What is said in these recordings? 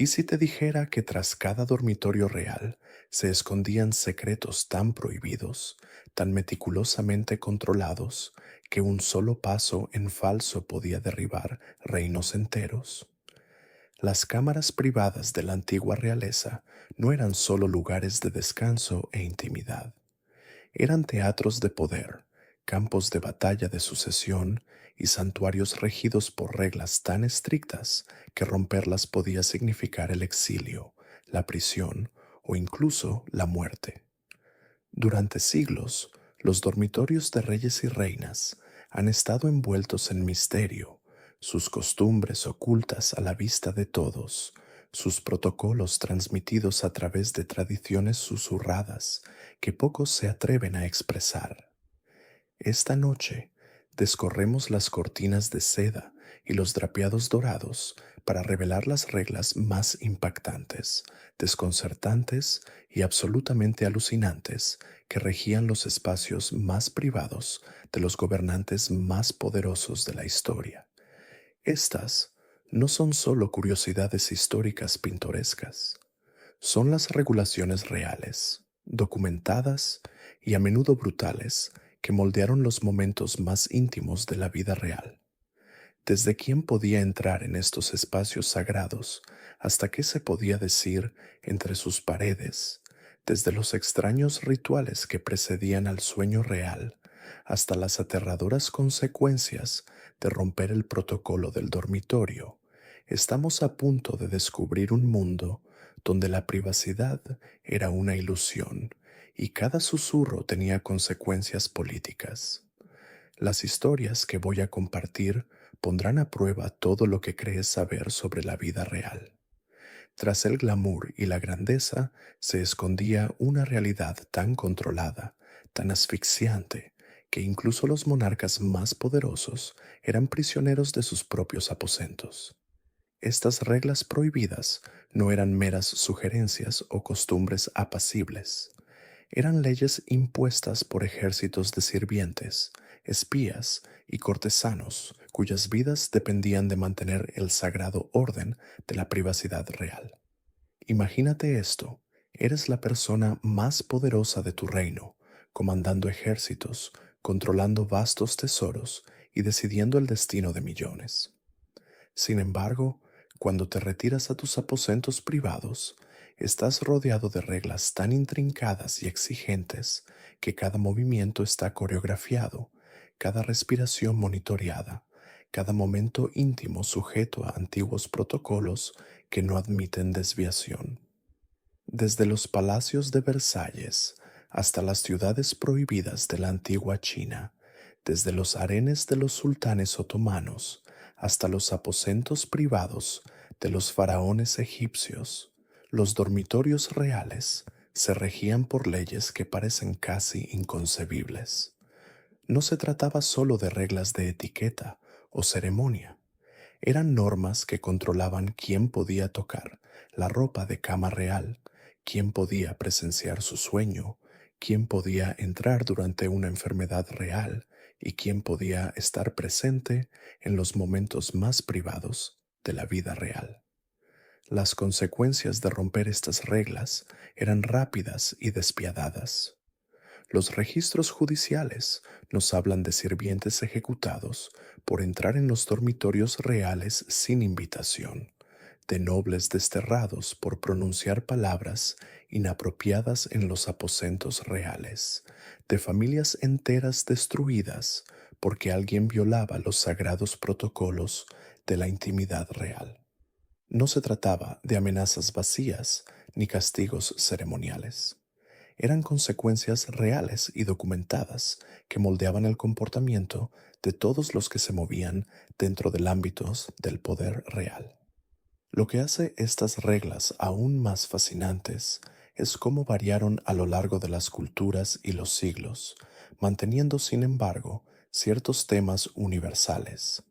¿Y si te dijera que tras cada dormitorio real se escondían secretos tan prohibidos, tan meticulosamente controlados, que un solo paso en falso podía derribar reinos enteros? Las cámaras privadas de la antigua realeza no eran solo lugares de descanso e intimidad. Eran teatros de poder, campos de batalla de sucesión y santuarios regidos por reglas tan estrictas que romperlas podía significar el exilio, la prisión o incluso la muerte. Durante siglos, los dormitorios de reyes y reinas han estado envueltos en misterio, sus costumbres ocultas a la vista de todos, sus protocolos transmitidos a través de tradiciones susurradas que pocos se atreven a expresar. Esta noche descorremos las cortinas de seda y los drapeados dorados para revelar las reglas más impactantes, desconcertantes y absolutamente alucinantes que regían los espacios más privados de los gobernantes más poderosos de la historia. Estas no son solo curiosidades históricas pintorescas, son las regulaciones reales, documentadas y a menudo brutales, que moldearon los momentos más íntimos de la vida real. Desde quién podía entrar en estos espacios sagrados hasta qué se podía decir entre sus paredes, desde los extraños rituales que precedían al sueño real hasta las aterradoras consecuencias de romper el protocolo del dormitorio. Estamos a punto de descubrir un mundo donde la privacidad era una ilusión y cada susurro tenía consecuencias políticas. Las historias que voy a compartir pondrán a prueba todo lo que crees saber sobre la vida real. Tras el glamour y la grandeza se escondía una realidad tan controlada, tan asfixiante, que incluso los monarcas más poderosos eran prisioneros de sus propios aposentos. Estas reglas prohibidas no eran meras sugerencias o costumbres apacibles. Eran leyes impuestas por ejércitos de sirvientes, espías y cortesanos cuyas vidas dependían de mantener el sagrado orden de la privacidad real. Imagínate esto: eres la persona más poderosa de tu reino, comandando ejércitos, controlando vastos tesoros y decidiendo el destino de millones. Sin embargo, cuando te retiras a tus aposentos privados, estás rodeado de reglas tan intrincadas y exigentes que cada movimiento está coreografiado, cada respiración monitoreada, cada momento íntimo sujeto a antiguos protocolos que no admiten desviación. Desde los palacios de Versalles hasta las ciudades prohibidas de la antigua China, desde los harenes de los sultanes otomanos hasta los aposentos privados de los faraones egipcios, los dormitorios reales se regían por leyes que parecen casi inconcebibles. No se trataba solo de reglas de etiqueta o ceremonia, eran normas que controlaban quién podía tocar la ropa de cama real, quién podía presenciar su sueño, quién podía entrar durante una enfermedad real y quién podía estar presente en los momentos más privados de la vida real. Las consecuencias de romper estas reglas eran rápidas y despiadadas. Los registros judiciales nos hablan de sirvientes ejecutados por entrar en los dormitorios reales sin invitación, de nobles desterrados por pronunciar palabras inapropiadas en los aposentos reales, de familias enteras destruidas porque alguien violaba los sagrados protocolos de la intimidad real. No se trataba de amenazas vacías ni castigos ceremoniales. Eran consecuencias reales y documentadas que moldeaban el comportamiento de todos los que se movían dentro del ámbito del poder real. Lo que hace estas reglas aún más fascinantes es cómo variaron a lo largo de las culturas y los siglos, manteniendo sin embargo ciertos temas universales.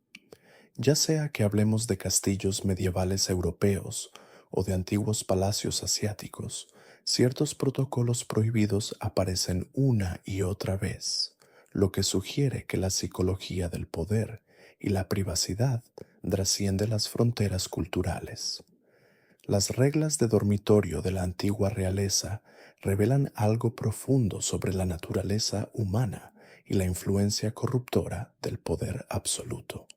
Ya sea que hablemos de castillos medievales europeos o de antiguos palacios asiáticos, ciertos protocolos prohibidos aparecen una y otra vez, lo que sugiere que la psicología del poder y la privacidad trasciende las fronteras culturales. Las reglas de dormitorio de la antigua realeza revelan algo profundo sobre la naturaleza humana y la influencia corruptora del poder absoluto.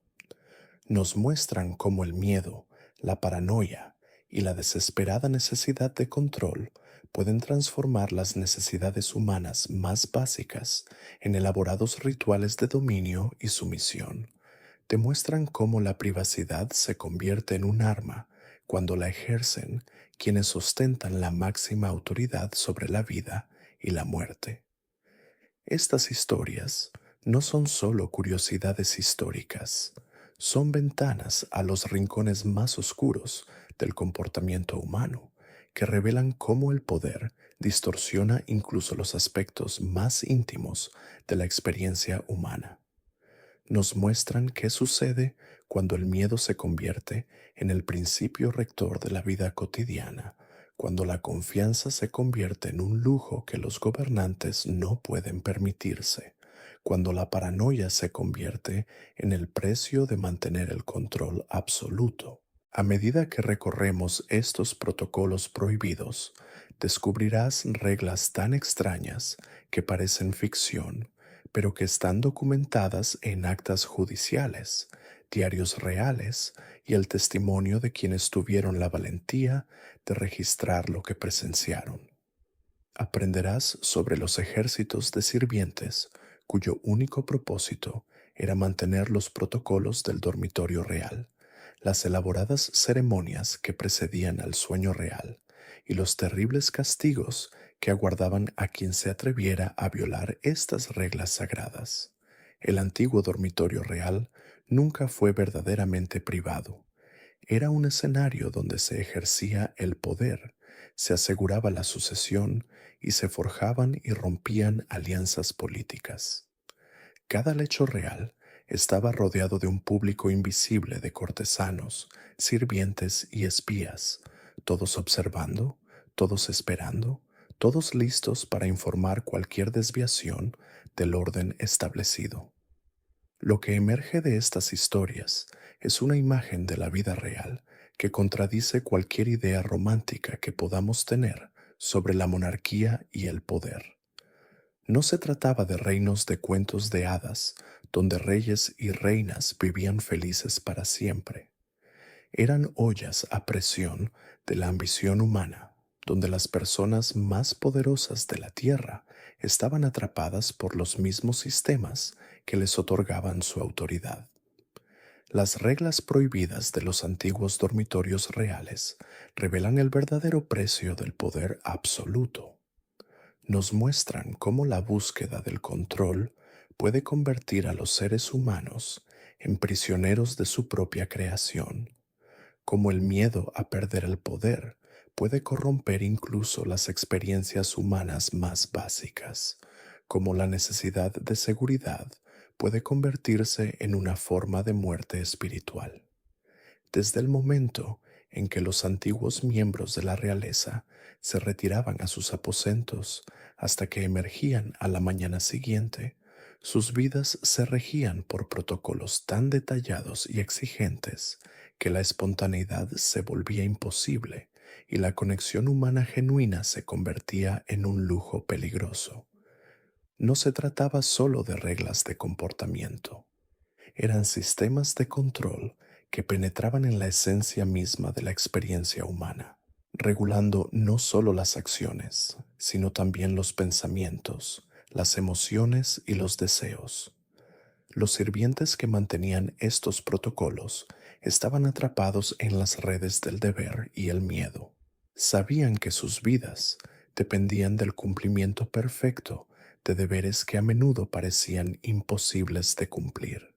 Nos muestran cómo el miedo, la paranoia y la desesperada necesidad de control pueden transformar las necesidades humanas más básicas en elaborados rituales de dominio y sumisión. Demuestran cómo la privacidad se convierte en un arma cuando la ejercen quienes ostentan la máxima autoridad sobre la vida y la muerte. Estas historias no son solo curiosidades históricas, son ventanas a los rincones más oscuros del comportamiento humano, que revelan cómo el poder distorsiona incluso los aspectos más íntimos de la experiencia humana. Nos muestran qué sucede cuando el miedo se convierte en el principio rector de la vida cotidiana, cuando la confianza se convierte en un lujo que los gobernantes no pueden permitirse, cuando la paranoia se convierte en el precio de mantener el control absoluto. A medida que recorremos estos protocolos prohibidos, descubrirás reglas tan extrañas que parecen ficción, pero que están documentadas en actas judiciales, diarios reales y el testimonio de quienes tuvieron la valentía de registrar lo que presenciaron. Aprenderás sobre los ejércitos de sirvientes cuyo único propósito era mantener los protocolos del dormitorio real, las elaboradas ceremonias que precedían al sueño real y los terribles castigos que aguardaban a quien se atreviera a violar estas reglas sagradas. El antiguo dormitorio real nunca fue verdaderamente privado. Era un escenario donde se ejercía el poder, se aseguraba la sucesión y se forjaban y rompían alianzas políticas. Cada lecho real estaba rodeado de un público invisible de cortesanos, sirvientes y espías, todos observando, todos esperando, todos listos para informar cualquier desviación del orden establecido. Lo que emerge de estas historias es una imagen de la vida real que contradice cualquier idea romántica que podamos tener sobre la monarquía y el poder. No se trataba de reinos de cuentos de hadas, donde reyes y reinas vivían felices para siempre. Eran ollas a presión de la ambición humana, donde las personas más poderosas de la tierra estaban atrapadas por los mismos sistemas que les otorgaban su autoridad. Las reglas prohibidas de los antiguos dormitorios reales revelan el verdadero precio del poder absoluto. Nos muestran cómo la búsqueda del control puede convertir a los seres humanos en prisioneros de su propia creación, cómo el miedo a perder el poder puede corromper incluso las experiencias humanas más básicas, cómo la necesidad de seguridad puede convertirse en una forma de muerte espiritual. Desde el momento en que los antiguos miembros de la realeza se retiraban a sus aposentos hasta que emergían a la mañana siguiente, sus vidas se regían por protocolos tan detallados y exigentes que la espontaneidad se volvía imposible y la conexión humana genuina se convertía en un lujo peligroso. No se trataba solo de reglas de comportamiento, eran sistemas de control que penetraban en la esencia misma de la experiencia humana, regulando no solo las acciones, sino también los pensamientos, las emociones y los deseos. Los sirvientes que mantenían estos protocolos estaban atrapados en las redes del deber y el miedo. Sabían que sus vidas dependían del cumplimiento perfecto de deberes que a menudo parecían imposibles de cumplir.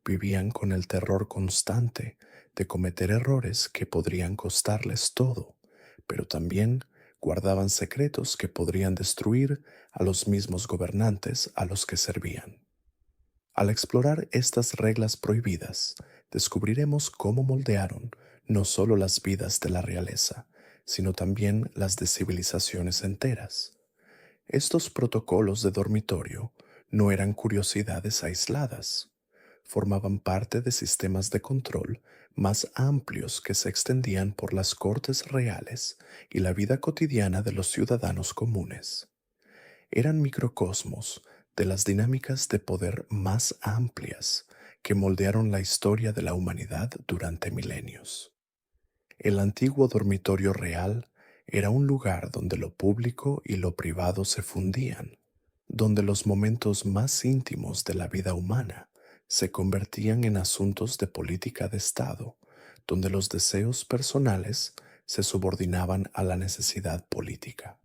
Vivían con el terror constante de cometer errores que podrían costarles todo, pero también guardaban secretos que podrían destruir a los mismos gobernantes a los que servían. Al explorar estas reglas prohibidas, descubriremos cómo moldearon no solo las vidas de la realeza, sino también las de civilizaciones enteras. Estos protocolos de dormitorio no eran curiosidades aisladas, formaban parte de sistemas de control más amplios que se extendían por las cortes reales y la vida cotidiana de los ciudadanos comunes. Eran microcosmos de las dinámicas de poder más amplias que moldearon la historia de la humanidad durante milenios. El antiguo dormitorio real era un lugar donde lo público y lo privado se fundían, donde los momentos más íntimos de la vida humana se convertían en asuntos de política de Estado, donde los deseos personales se subordinaban a la necesidad política.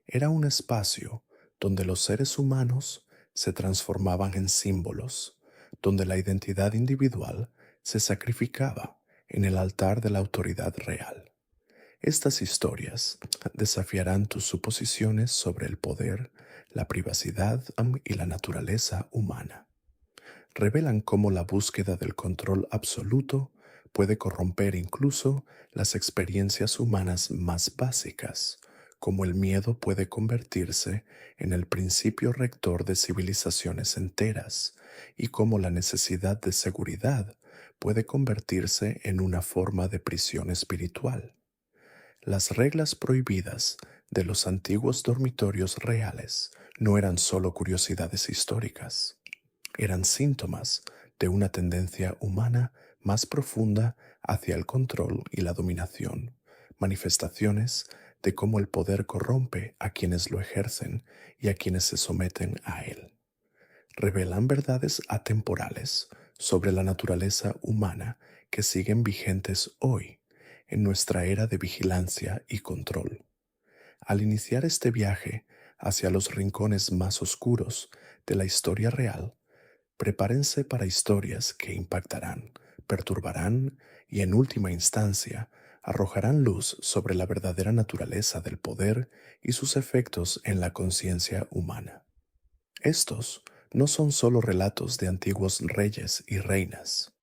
Era un espacio donde los seres humanos se transformaban en símbolos, donde la identidad individual se sacrificaba en el altar de la autoridad real. Estas historias desafiarán tus suposiciones sobre el poder, la privacidad y la naturaleza humana. Revelan cómo la búsqueda del control absoluto puede corromper incluso las experiencias humanas más básicas, como el miedo puede convertirse en el principio rector de civilizaciones enteras, y cómo la necesidad de seguridad puede convertirse en una forma de prisión espiritual. Las reglas prohibidas de los antiguos dormitorios reales no eran solo curiosidades históricas, eran síntomas de una tendencia humana más profunda hacia el control y la dominación, manifestaciones de cómo el poder corrompe a quienes lo ejercen y a quienes se someten a él. Revelan verdades atemporales sobre la naturaleza humana que siguen vigentes hoy, en nuestra era de vigilancia y control. Al iniciar este viaje hacia los rincones más oscuros de la historia real, prepárense para historias que impactarán, perturbarán y en última instancia arrojarán luz sobre la verdadera naturaleza del poder y sus efectos en la conciencia humana. Estos no son solo relatos de antiguos reyes y reinas,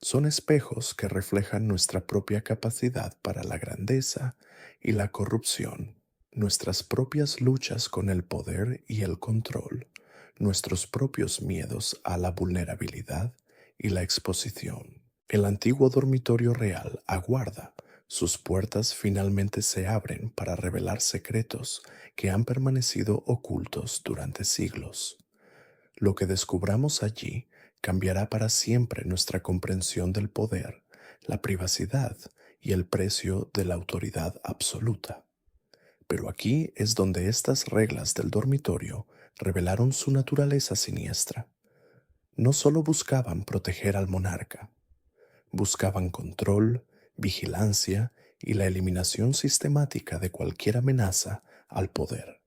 son espejos que reflejan nuestra propia capacidad para la grandeza y la corrupción, nuestras propias luchas con el poder y el control, nuestros propios miedos a la vulnerabilidad y la exposición. El antiguo dormitorio real aguarda. Sus puertas finalmente se abren para revelar secretos que han permanecido ocultos durante siglos. Lo que descubramos allí cambiará para siempre nuestra comprensión del poder, la privacidad y el precio de la autoridad absoluta. Pero aquí es donde estas reglas del dormitorio revelaron su naturaleza siniestra. No solo buscaban proteger al monarca, buscaban control, vigilancia y la eliminación sistemática de cualquier amenaza al poder.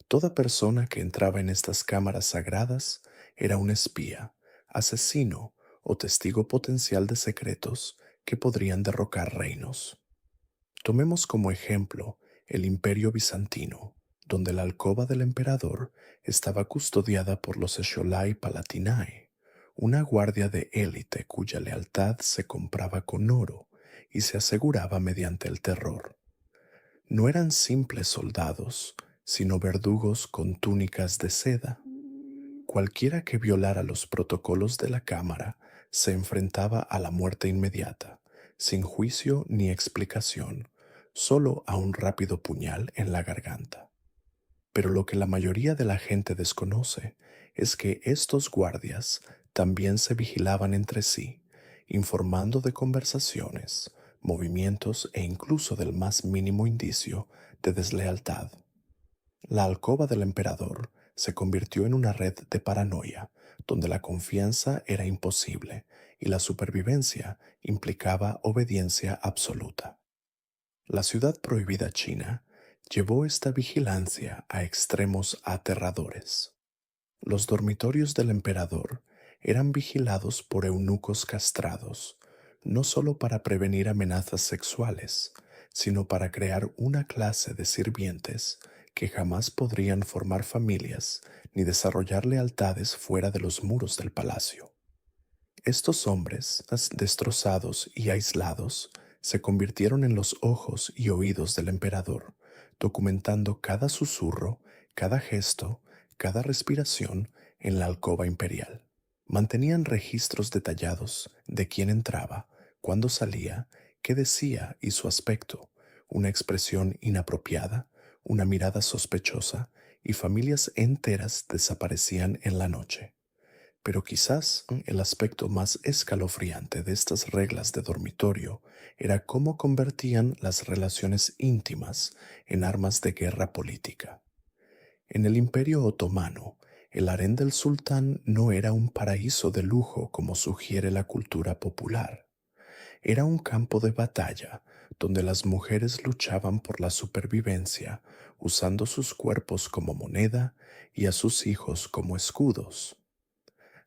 Toda persona que entraba en estas cámaras sagradas era un espía, asesino o testigo potencial de secretos que podrían derrocar reinos. Tomemos como ejemplo el Imperio Bizantino, donde la alcoba del emperador estaba custodiada por los Scholai Palatinae, una guardia de élite cuya lealtad se compraba con oro y se aseguraba mediante el terror. No eran simples soldados, sino verdugos con túnicas de seda. Cualquiera que violara los protocolos de la cámara se enfrentaba a la muerte inmediata, sin juicio ni explicación, solo a un rápido puñal en la garganta. Pero lo que la mayoría de la gente desconoce es que estos guardias también se vigilaban entre sí, informando de conversaciones, movimientos e incluso del más mínimo indicio de deslealtad. La alcoba del emperador se convirtió en una red de paranoia, donde la confianza era imposible y la supervivencia implicaba obediencia absoluta. La ciudad prohibida china llevó esta vigilancia a extremos aterradores. Los dormitorios del emperador eran vigilados por eunucos castrados, no solo para prevenir amenazas sexuales, sino para crear una clase de sirvientes que jamás podrían formar familias ni desarrollar lealtades fuera de los muros del palacio. Estos hombres, destrozados y aislados, se convirtieron en los ojos y oídos del emperador, documentando cada susurro, cada gesto, cada respiración en la alcoba imperial. Mantenían registros detallados de quién entraba, cuándo salía, qué decía y su aspecto, una expresión inapropiada, una mirada sospechosa, y familias enteras desaparecían en la noche. Pero quizás el aspecto más escalofriante de estas reglas de dormitorio era cómo convertían las relaciones íntimas en armas de guerra política. En el Imperio Otomano, el harén del sultán no era un paraíso de lujo como sugiere la cultura popular. Era un campo de batalla donde las mujeres luchaban por la supervivencia, usando sus cuerpos como moneda y a sus hijos como escudos.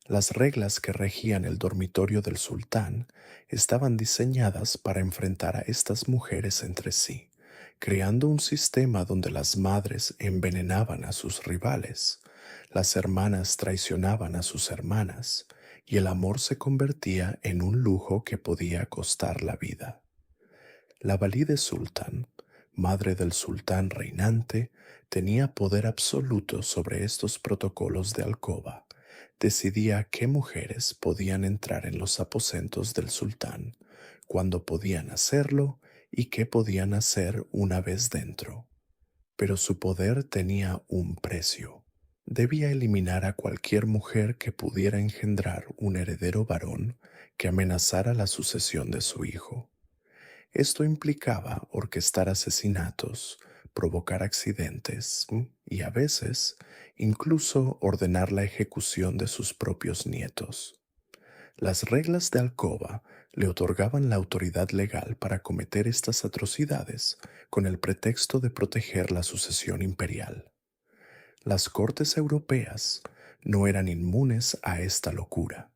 Las reglas que regían el dormitorio del sultán estaban diseñadas para enfrentar a estas mujeres entre sí, creando un sistema donde las madres envenenaban a sus rivales, las hermanas traicionaban a sus hermanas, y el amor se convertía en un lujo que podía costar la vida. La valide sultán, madre del sultán reinante, tenía poder absoluto sobre estos protocolos de alcoba. Decidía qué mujeres podían entrar en los aposentos del sultán, cuándo podían hacerlo y qué podían hacer una vez dentro. Pero su poder tenía un precio. Debía eliminar a cualquier mujer que pudiera engendrar un heredero varón que amenazara la sucesión de su hijo. Esto implicaba orquestar asesinatos, provocar accidentes y a veces incluso ordenar la ejecución de sus propios nietos. Las reglas de alcoba le otorgaban la autoridad legal para cometer estas atrocidades con el pretexto de proteger la sucesión imperial. Las cortes europeas no eran inmunes a esta locura.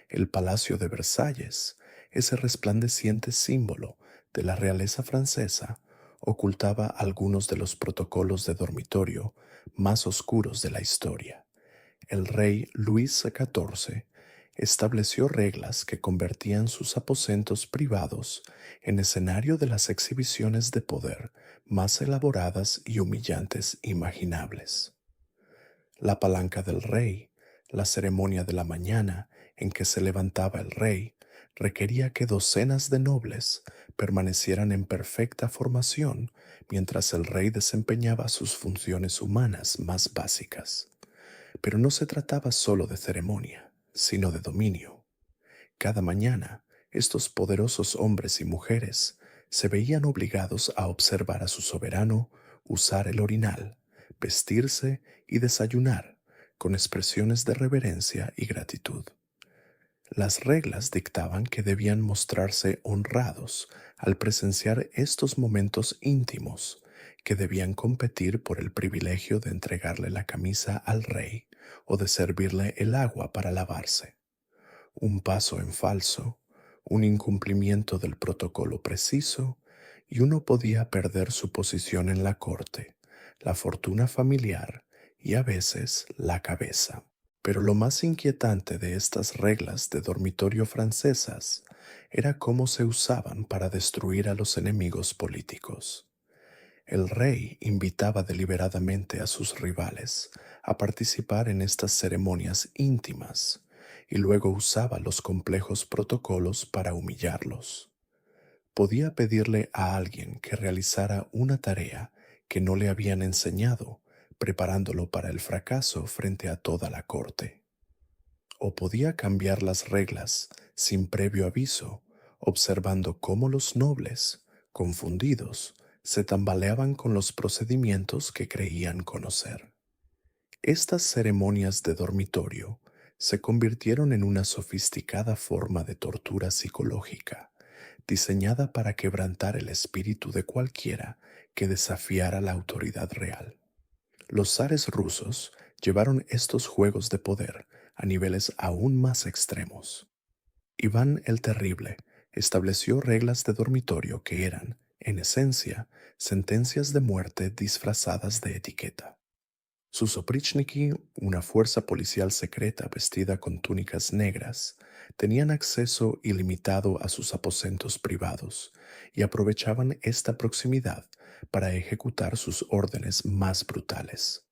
El Palacio de Versalles, ese resplandeciente símbolo de la realeza francesa, ocultaba algunos de los protocolos de dormitorio más oscuros de la historia. El rey Luis XIV estableció reglas que convertían sus aposentos privados en escenario de las exhibiciones de poder más elaboradas y humillantes imaginables. La palanca del rey, la ceremonia de la mañana en que se levantaba el rey, requería que docenas de nobles permanecieran en perfecta formación mientras el rey desempeñaba sus funciones humanas más básicas. Pero no se trataba solo de ceremonia, sino de dominio. Cada mañana, estos poderosos hombres y mujeres se veían obligados a observar a su soberano usar el orinal, vestirse y desayunar con expresiones de reverencia y gratitud. Las reglas dictaban que debían mostrarse honrados al presenciar estos momentos íntimos, que debían competir por el privilegio de entregarle la camisa al rey o de servirle el agua para lavarse. Un paso en falso, un incumplimiento del protocolo preciso, y uno podía perder su posición en la corte, la fortuna familiar y a veces la cabeza. Pero lo más inquietante de estas reglas de dormitorio francesas era cómo se usaban para destruir a los enemigos políticos. El rey invitaba deliberadamente a sus rivales a participar en estas ceremonias íntimas y luego usaba los complejos protocolos para humillarlos. Podía pedirle a alguien que realizara una tarea que no le habían enseñado, preparándolo para el fracaso frente a toda la corte. O podía cambiar las reglas sin previo aviso, observando cómo los nobles, confundidos, se tambaleaban con los procedimientos que creían conocer. Estas ceremonias de dormitorio se convirtieron en una sofisticada forma de tortura psicológica, diseñada para quebrantar el espíritu de cualquiera que desafiara la autoridad real. Los zares rusos llevaron estos juegos de poder a niveles aún más extremos. Iván el Terrible estableció reglas de dormitorio que eran, en esencia, sentencias de muerte disfrazadas de etiqueta. Sus oprichniki, una fuerza policial secreta vestida con túnicas negras, tenían acceso ilimitado a sus aposentos privados y aprovechaban esta proximidad para ejecutar sus órdenes más brutales.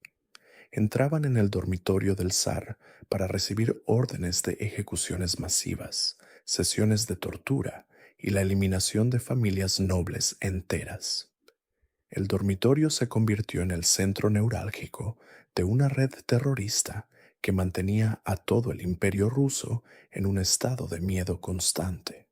entraban en el dormitorio del zar para recibir órdenes de ejecuciones masivas, sesiones de tortura y la eliminación de familias nobles enteras. El dormitorio se convirtió en el centro neurálgico de una red terrorista que mantenía a todo el imperio ruso en un estado de miedo constante.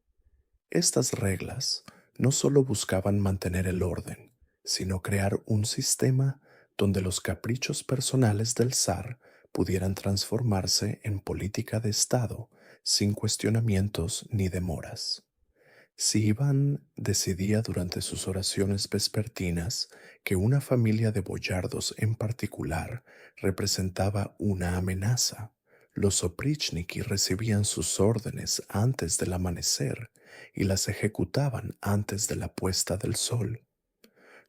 Estas reglas no solo buscaban mantener el orden, sino crear un sistema donde los caprichos personales del zar pudieran transformarse en política de Estado sin cuestionamientos ni demoras. Si Iván decidía durante sus oraciones vespertinas que una familia de boyardos en particular representaba una amenaza, los opríchniki recibían sus órdenes antes del amanecer y las ejecutaban antes de la puesta del sol.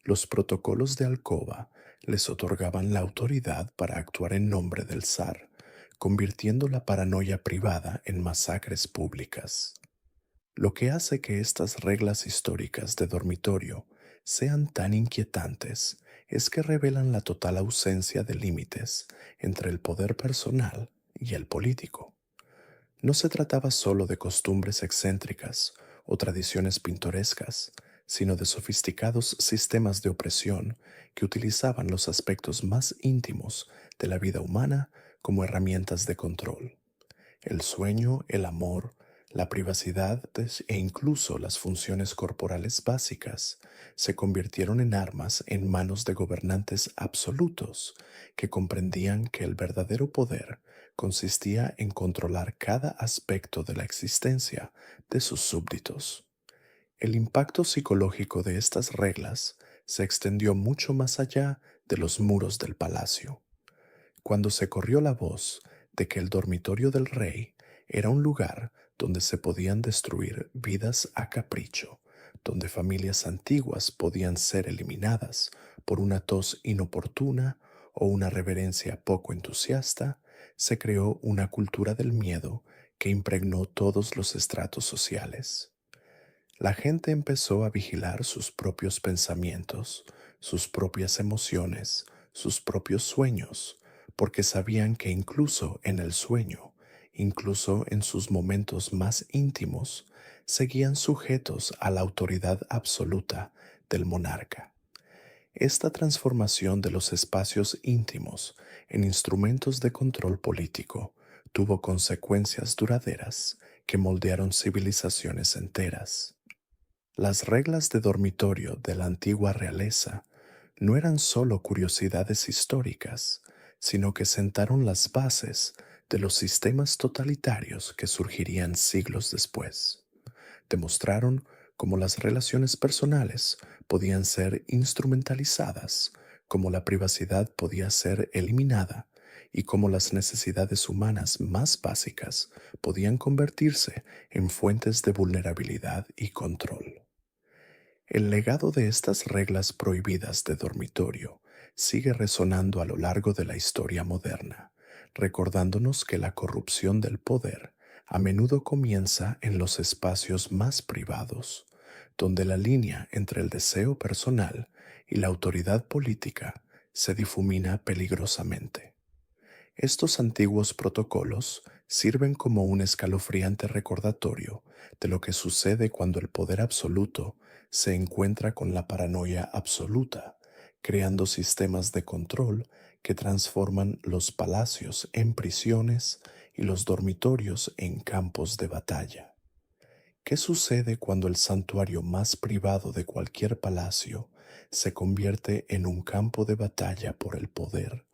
Los protocolos de alcoba les otorgaban la autoridad para actuar en nombre del zar, convirtiendo la paranoia privada en masacres públicas. Lo que hace que estas reglas históricas de dormitorio sean tan inquietantes es que revelan la total ausencia de límites entre el poder personal y el político. No se trataba solo de costumbres excéntricas o tradiciones pintorescas, sino de sofisticados sistemas de opresión que utilizaban los aspectos más íntimos de la vida humana como herramientas de control. El sueño, el amor, la privacidad e incluso las funciones corporales básicas se convirtieron en armas en manos de gobernantes absolutos que comprendían que el verdadero poder consistía en controlar cada aspecto de la existencia de sus súbditos. El impacto psicológico de estas reglas se extendió mucho más allá de los muros del palacio. Cuando se corrió la voz de que el dormitorio del rey era un lugar donde se podían destruir vidas a capricho, donde familias antiguas podían ser eliminadas por una tos inoportuna o una reverencia poco entusiasta, se creó una cultura del miedo que impregnó todos los estratos sociales. La gente empezó a vigilar sus propios pensamientos, sus propias emociones, sus propios sueños, porque sabían que incluso en el sueño, incluso en sus momentos más íntimos, seguían sujetos a la autoridad absoluta del monarca. Esta transformación de los espacios íntimos en instrumentos de control político tuvo consecuencias duraderas que moldearon civilizaciones enteras. Las reglas de dormitorio de la antigua realeza no eran solo curiosidades históricas, sino que sentaron las bases de los sistemas totalitarios que surgirían siglos después. Demostraron cómo las relaciones personales podían ser instrumentalizadas, cómo la privacidad podía ser eliminada y cómo las necesidades humanas más básicas podían convertirse en fuentes de vulnerabilidad y control. El legado de estas reglas prohibidas de dormitorio sigue resonando a lo largo de la historia moderna, recordándonos que la corrupción del poder a menudo comienza en los espacios más privados, donde la línea entre el deseo personal y la autoridad política se difumina peligrosamente. Estos antiguos protocolos sirven como un escalofriante recordatorio de lo que sucede cuando el poder absoluto se encuentra con la paranoia absoluta, creando sistemas de control que transforman los palacios en prisiones y los dormitorios en campos de batalla. ¿Qué sucede cuando el santuario más privado de cualquier palacio se convierte en un campo de batalla por el poder,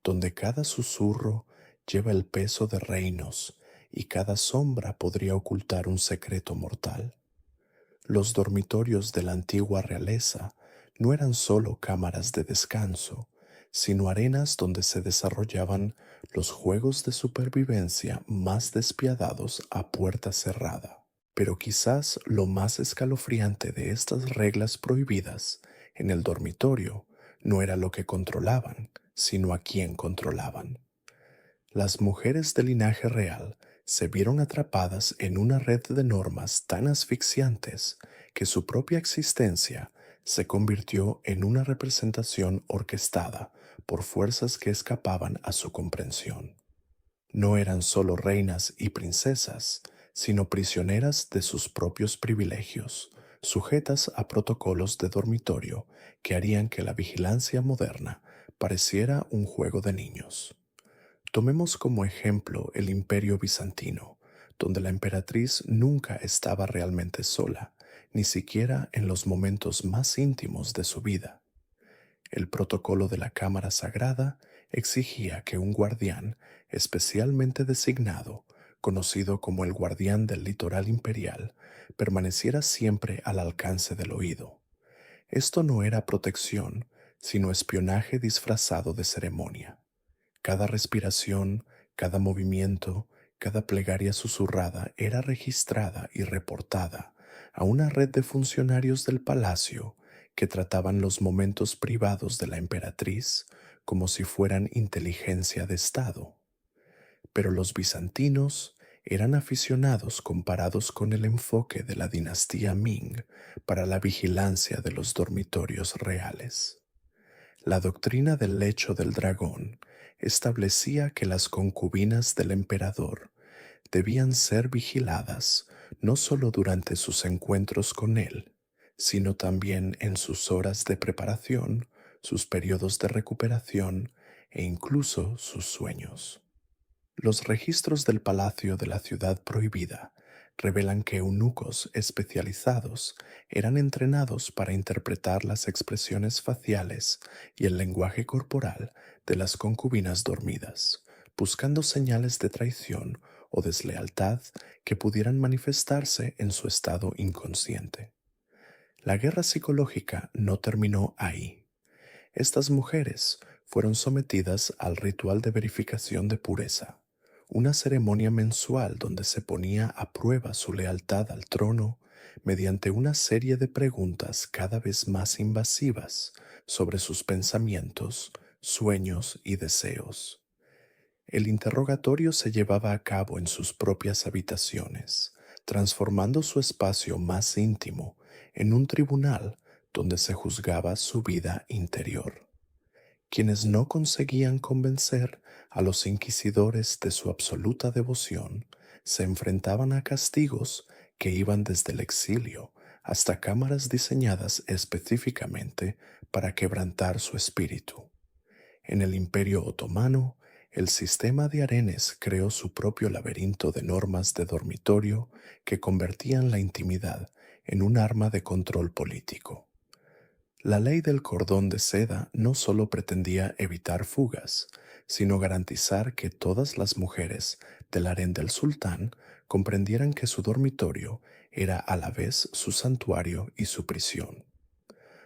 donde cada susurro lleva el peso de reinos y cada sombra podría ocultar un secreto mortal? Los dormitorios de la antigua realeza no eran solo cámaras de descanso, sino arenas donde se desarrollaban los juegos de supervivencia más despiadados a puerta cerrada. Pero quizás lo más escalofriante de estas reglas prohibidas en el dormitorio no era lo que controlaban, sino a quién controlaban. Las mujeres de linaje real se vieron atrapadas en una red de normas tan asfixiantes que su propia existencia se convirtió en una representación orquestada por fuerzas que escapaban a su comprensión. No eran solo reinas y princesas, sino prisioneras de sus propios privilegios, sujetas a protocolos de dormitorio que harían que la vigilancia moderna pareciera un juego de niños. Tomemos como ejemplo el Imperio Bizantino, donde la emperatriz nunca estaba realmente sola, ni siquiera en los momentos más íntimos de su vida. El protocolo de la Cámara Sagrada exigía que un guardián especialmente designado, conocido como el guardián del litoral imperial, permaneciera siempre al alcance del oído. Esto no era protección, sino espionaje disfrazado de ceremonia. Cada respiración, cada movimiento, cada plegaria susurrada era registrada y reportada a una red de funcionarios del palacio que trataban los momentos privados de la emperatriz como si fueran inteligencia de Estado. Pero los bizantinos eran aficionados comparados con el enfoque de la dinastía Ming para la vigilancia de los dormitorios reales. La doctrina del lecho del dragón establecía que las concubinas del emperador debían ser vigiladas no solo durante sus encuentros con él, sino también en sus horas de preparación, sus periodos de recuperación e incluso sus sueños. Los registros del Palacio de la Ciudad Prohibida revelan que eunucos especializados eran entrenados para interpretar las expresiones faciales y el lenguaje corporal de las concubinas dormidas, buscando señales de traición o deslealtad que pudieran manifestarse en su estado inconsciente. La guerra psicológica no terminó ahí. Estas mujeres fueron sometidas al ritual de verificación de pureza, una ceremonia mensual donde se ponía a prueba su lealtad al trono mediante una serie de preguntas cada vez más invasivas sobre sus pensamientos, sueños y deseos. El interrogatorio se llevaba a cabo en sus propias habitaciones, transformando su espacio más íntimo en un tribunal donde se juzgaba su vida interior. Quienes no conseguían convencer a los inquisidores de su absoluta devoción se enfrentaban a castigos que iban desde el exilio hasta cámaras diseñadas específicamente para quebrantar su espíritu. En el Imperio Otomano, el sistema de harenes creó su propio laberinto de normas de dormitorio que convertían la intimidad en un arma de control político. La ley del cordón de seda no solo pretendía evitar fugas, sino garantizar que todas las mujeres del harén del sultán comprendieran que su dormitorio era a la vez su santuario y su prisión.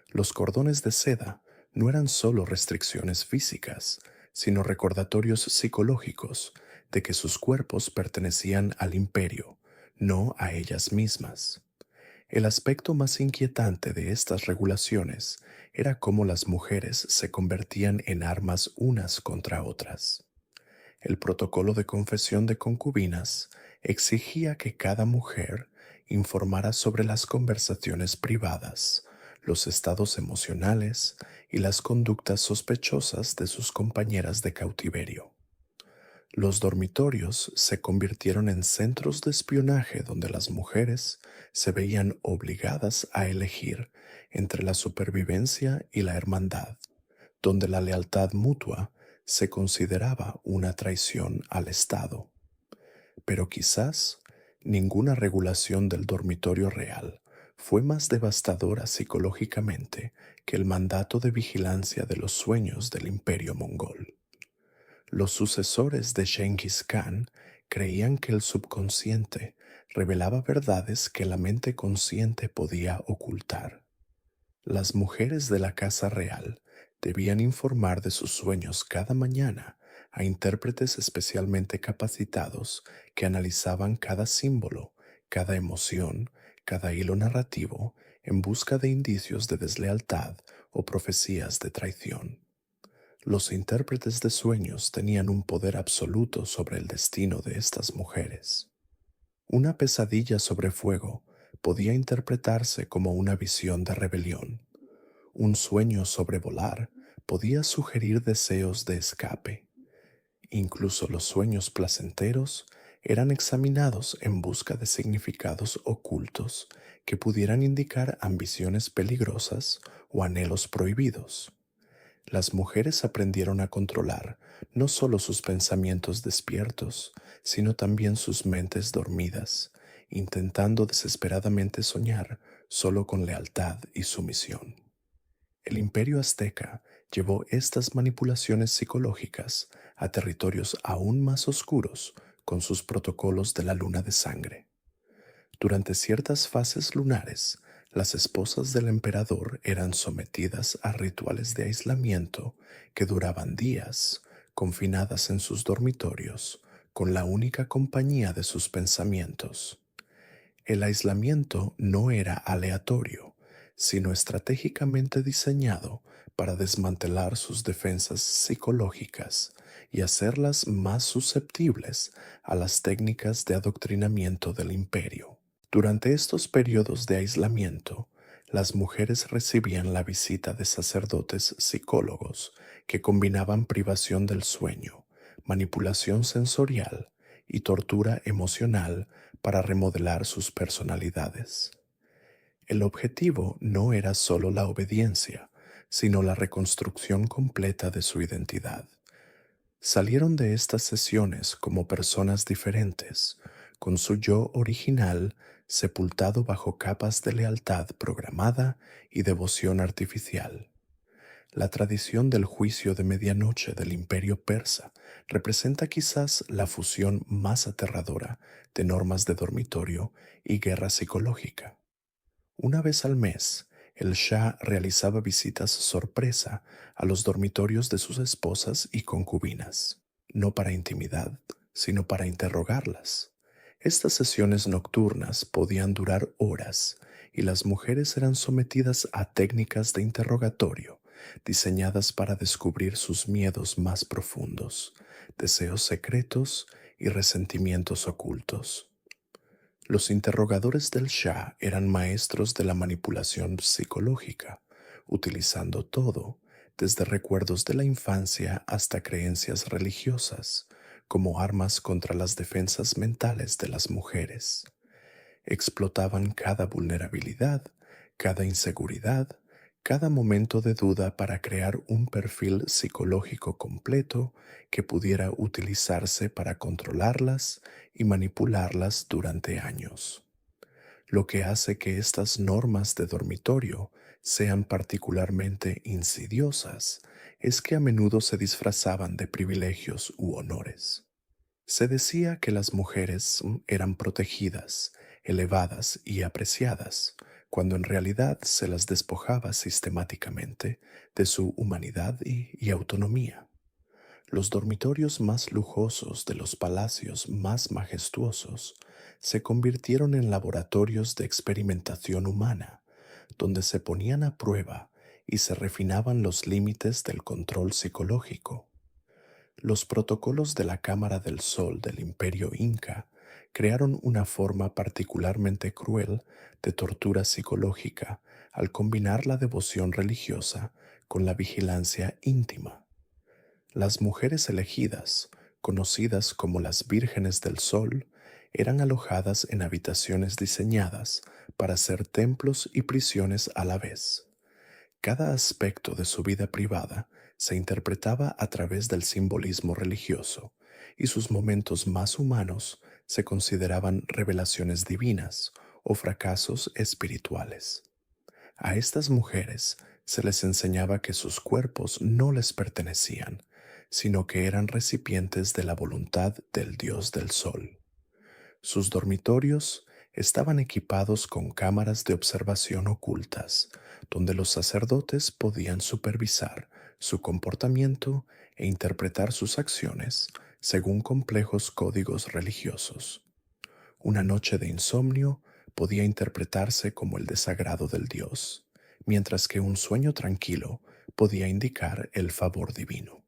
Los cordones de seda no eran solo restricciones físicas, sino recordatorios psicológicos de que sus cuerpos pertenecían al imperio, no a ellas mismas. El aspecto más inquietante de estas regulaciones era cómo las mujeres se convertían en armas unas contra otras. El protocolo de confesión de concubinas exigía que cada mujer informara sobre las conversaciones privadas, los estados emocionales y las conductas sospechosas de sus compañeras de cautiverio. Los dormitorios se convirtieron en centros de espionaje donde las mujeres se veían obligadas a elegir entre la supervivencia y la hermandad, donde la lealtad mutua se consideraba una traición al Estado. Pero quizás ninguna regulación del dormitorio real fue más devastadora psicológicamente que el mandato de vigilancia de los sueños del imperio mongol. Los sucesores de Genghis Khan creían que el subconsciente revelaba verdades que la mente consciente podía ocultar. Las mujeres de la casa real debían informar de sus sueños cada mañana a intérpretes especialmente capacitados que analizaban cada símbolo, cada emoción, cada hilo narrativo en busca de indicios de deslealtad o profecías de traición. Los intérpretes de sueños tenían un poder absoluto sobre el destino de estas mujeres. Una pesadilla sobre fuego podía interpretarse como una visión de rebelión. Un sueño sobre volar podía sugerir deseos de escape. Incluso los sueños placenteros eran examinados en busca de significados ocultos que pudieran indicar ambiciones peligrosas o anhelos prohibidos. Las mujeres aprendieron a controlar no solo sus pensamientos despiertos, sino también sus mentes dormidas, intentando desesperadamente soñar solo con lealtad y sumisión. El imperio azteca llevó estas manipulaciones psicológicas a territorios aún más oscuros con sus protocolos de la luna de sangre. Durante ciertas fases lunares, las esposas del emperador eran sometidas a rituales de aislamiento que duraban días, confinadas en sus dormitorios, con la única compañía de sus pensamientos. El aislamiento no era aleatorio, sino estratégicamente diseñado para desmantelar sus defensas psicológicas y hacerlas más susceptibles a las técnicas de adoctrinamiento del imperio. Durante estos periodos de aislamiento, las mujeres recibían la visita de sacerdotes psicólogos que combinaban privación del sueño, manipulación sensorial y tortura emocional para remodelar sus personalidades. El objetivo no era solo la obediencia, sino la reconstrucción completa de su identidad. Salieron de estas sesiones como personas diferentes, con su yo original sepultado bajo capas de lealtad programada y devoción artificial. La tradición del juicio de medianoche del imperio persa representa quizás la fusión más aterradora de normas de dormitorio y guerra psicológica. Una vez al mes, el Shah realizaba visitas sorpresa a los dormitorios de sus esposas y concubinas, no para intimidad, sino para interrogarlas. Estas sesiones nocturnas podían durar horas y las mujeres eran sometidas a técnicas de interrogatorio diseñadas para descubrir sus miedos más profundos, deseos secretos y resentimientos ocultos. Los interrogadores del Shah eran maestros de la manipulación psicológica, utilizando todo, desde recuerdos de la infancia hasta creencias religiosas, como armas contra las defensas mentales de las mujeres. Explotaban cada vulnerabilidad, cada inseguridad, cada momento de duda para crear un perfil psicológico completo que pudiera utilizarse para controlarlas y manipularlas durante años. Lo que hace que estas normas de dormitorio sean particularmente insidiosas es que a menudo se disfrazaban de privilegios u honores. Se decía que las mujeres eran protegidas, elevadas y apreciadas, cuando en realidad se las despojaba sistemáticamente de su humanidad y autonomía. Los dormitorios más lujosos de los palacios más majestuosos se convirtieron en laboratorios de experimentación humana, donde se ponían a prueba y se refinaban los límites del control psicológico. Los protocolos de la Cámara del Sol del Imperio Inca crearon una forma particularmente cruel de tortura psicológica al combinar la devoción religiosa con la vigilancia íntima. Las mujeres elegidas, conocidas como las Vírgenes del Sol, eran alojadas en habitaciones diseñadas para ser templos y prisiones a la vez. Cada aspecto de su vida privada se interpretaba a través del simbolismo religioso, y sus momentos más humanos se consideraban revelaciones divinas o fracasos espirituales. A estas mujeres se les enseñaba que sus cuerpos no les pertenecían, sino que eran recipientes de la voluntad del Dios del Sol. Sus dormitorios estaban equipados con cámaras de observación ocultas, donde los sacerdotes podían supervisar su comportamiento e interpretar sus acciones según complejos códigos religiosos. Una noche de insomnio podía interpretarse como el desagrado del Dios, mientras que un sueño tranquilo podía indicar el favor divino.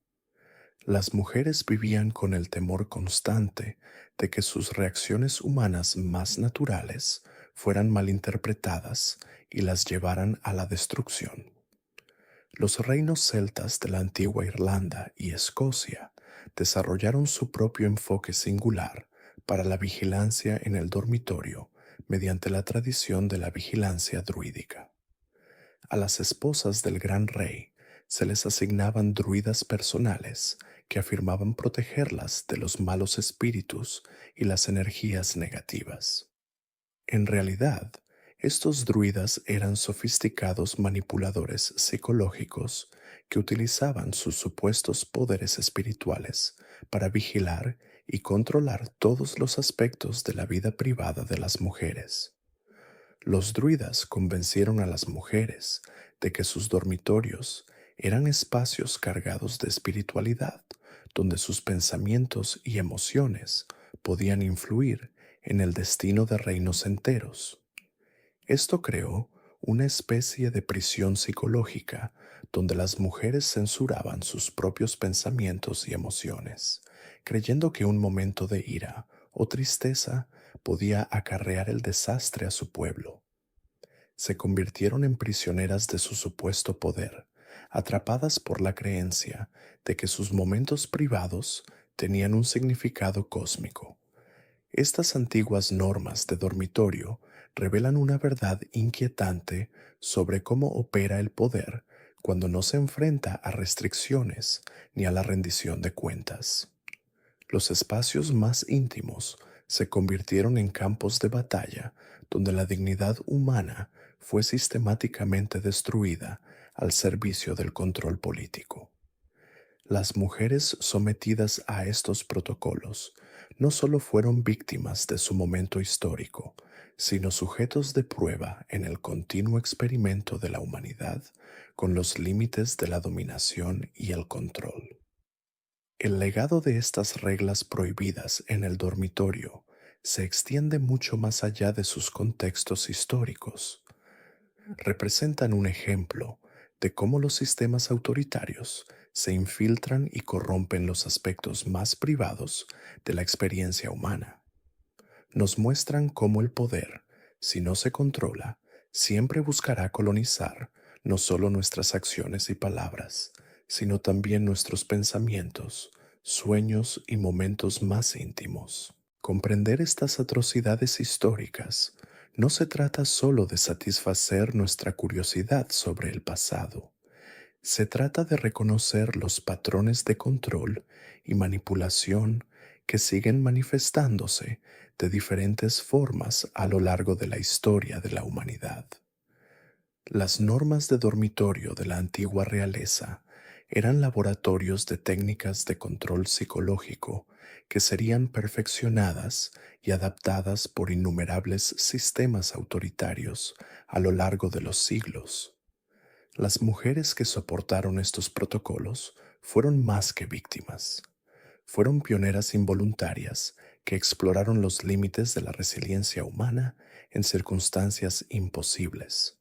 Las mujeres vivían con el temor constante de que sus reacciones humanas más naturales fueran malinterpretadas y las llevaran a la destrucción. Los reinos celtas de la antigua Irlanda y Escocia desarrollaron su propio enfoque singular para la vigilancia en el dormitorio mediante la tradición de la vigilancia druídica. A las esposas del gran rey se les asignaban druidas personales que afirmaban protegerlas de los malos espíritus y las energías negativas. En realidad, estos druidas eran sofisticados manipuladores psicológicos que utilizaban sus supuestos poderes espirituales para vigilar y controlar todos los aspectos de la vida privada de las mujeres. Los druidas convencieron a las mujeres de que sus dormitorios eran espacios cargados de espiritualidad, donde sus pensamientos y emociones podían influir en el destino de reinos enteros. Esto creó una especie de prisión psicológica donde las mujeres censuraban sus propios pensamientos y emociones, creyendo que un momento de ira o tristeza podía acarrear el desastre a su pueblo. Se convirtieron en prisioneras de su supuesto poder, atrapadas por la creencia de que sus momentos privados tenían un significado cósmico. Estas antiguas normas de dormitorio revelan una verdad inquietante sobre cómo opera el poder cuando no se enfrenta a restricciones ni a la rendición de cuentas. Los espacios más íntimos se convirtieron en campos de batalla donde la dignidad humana fue sistemáticamente destruida al servicio del control político. Las mujeres sometidas a estos protocolos no solo fueron víctimas de su momento histórico, sino sujetos de prueba en el continuo experimento de la humanidad con los límites de la dominación y el control. El legado de estas reglas prohibidas en el dormitorio se extiende mucho más allá de sus contextos históricos. Representan un ejemplo de cómo los sistemas autoritarios se infiltran y corrompen los aspectos más privados de la experiencia humana. Nos muestran cómo el poder, si no se controla, siempre buscará colonizar no solo nuestras acciones y palabras, sino también nuestros pensamientos, sueños y momentos más íntimos. Comprender estas atrocidades históricas no se trata solo de satisfacer nuestra curiosidad sobre el pasado. Se trata de reconocer los patrones de control y manipulación que siguen manifestándose de diferentes formas a lo largo de la historia de la humanidad. Las normas de dormitorio de la antigua realeza eran laboratorios de técnicas de control psicológico que serían perfeccionadas y adaptadas por innumerables sistemas autoritarios a lo largo de los siglos. Las mujeres que soportaron estos protocolos fueron más que víctimas. Fueron pioneras involuntarias que exploraron los límites de la resiliencia humana en circunstancias imposibles.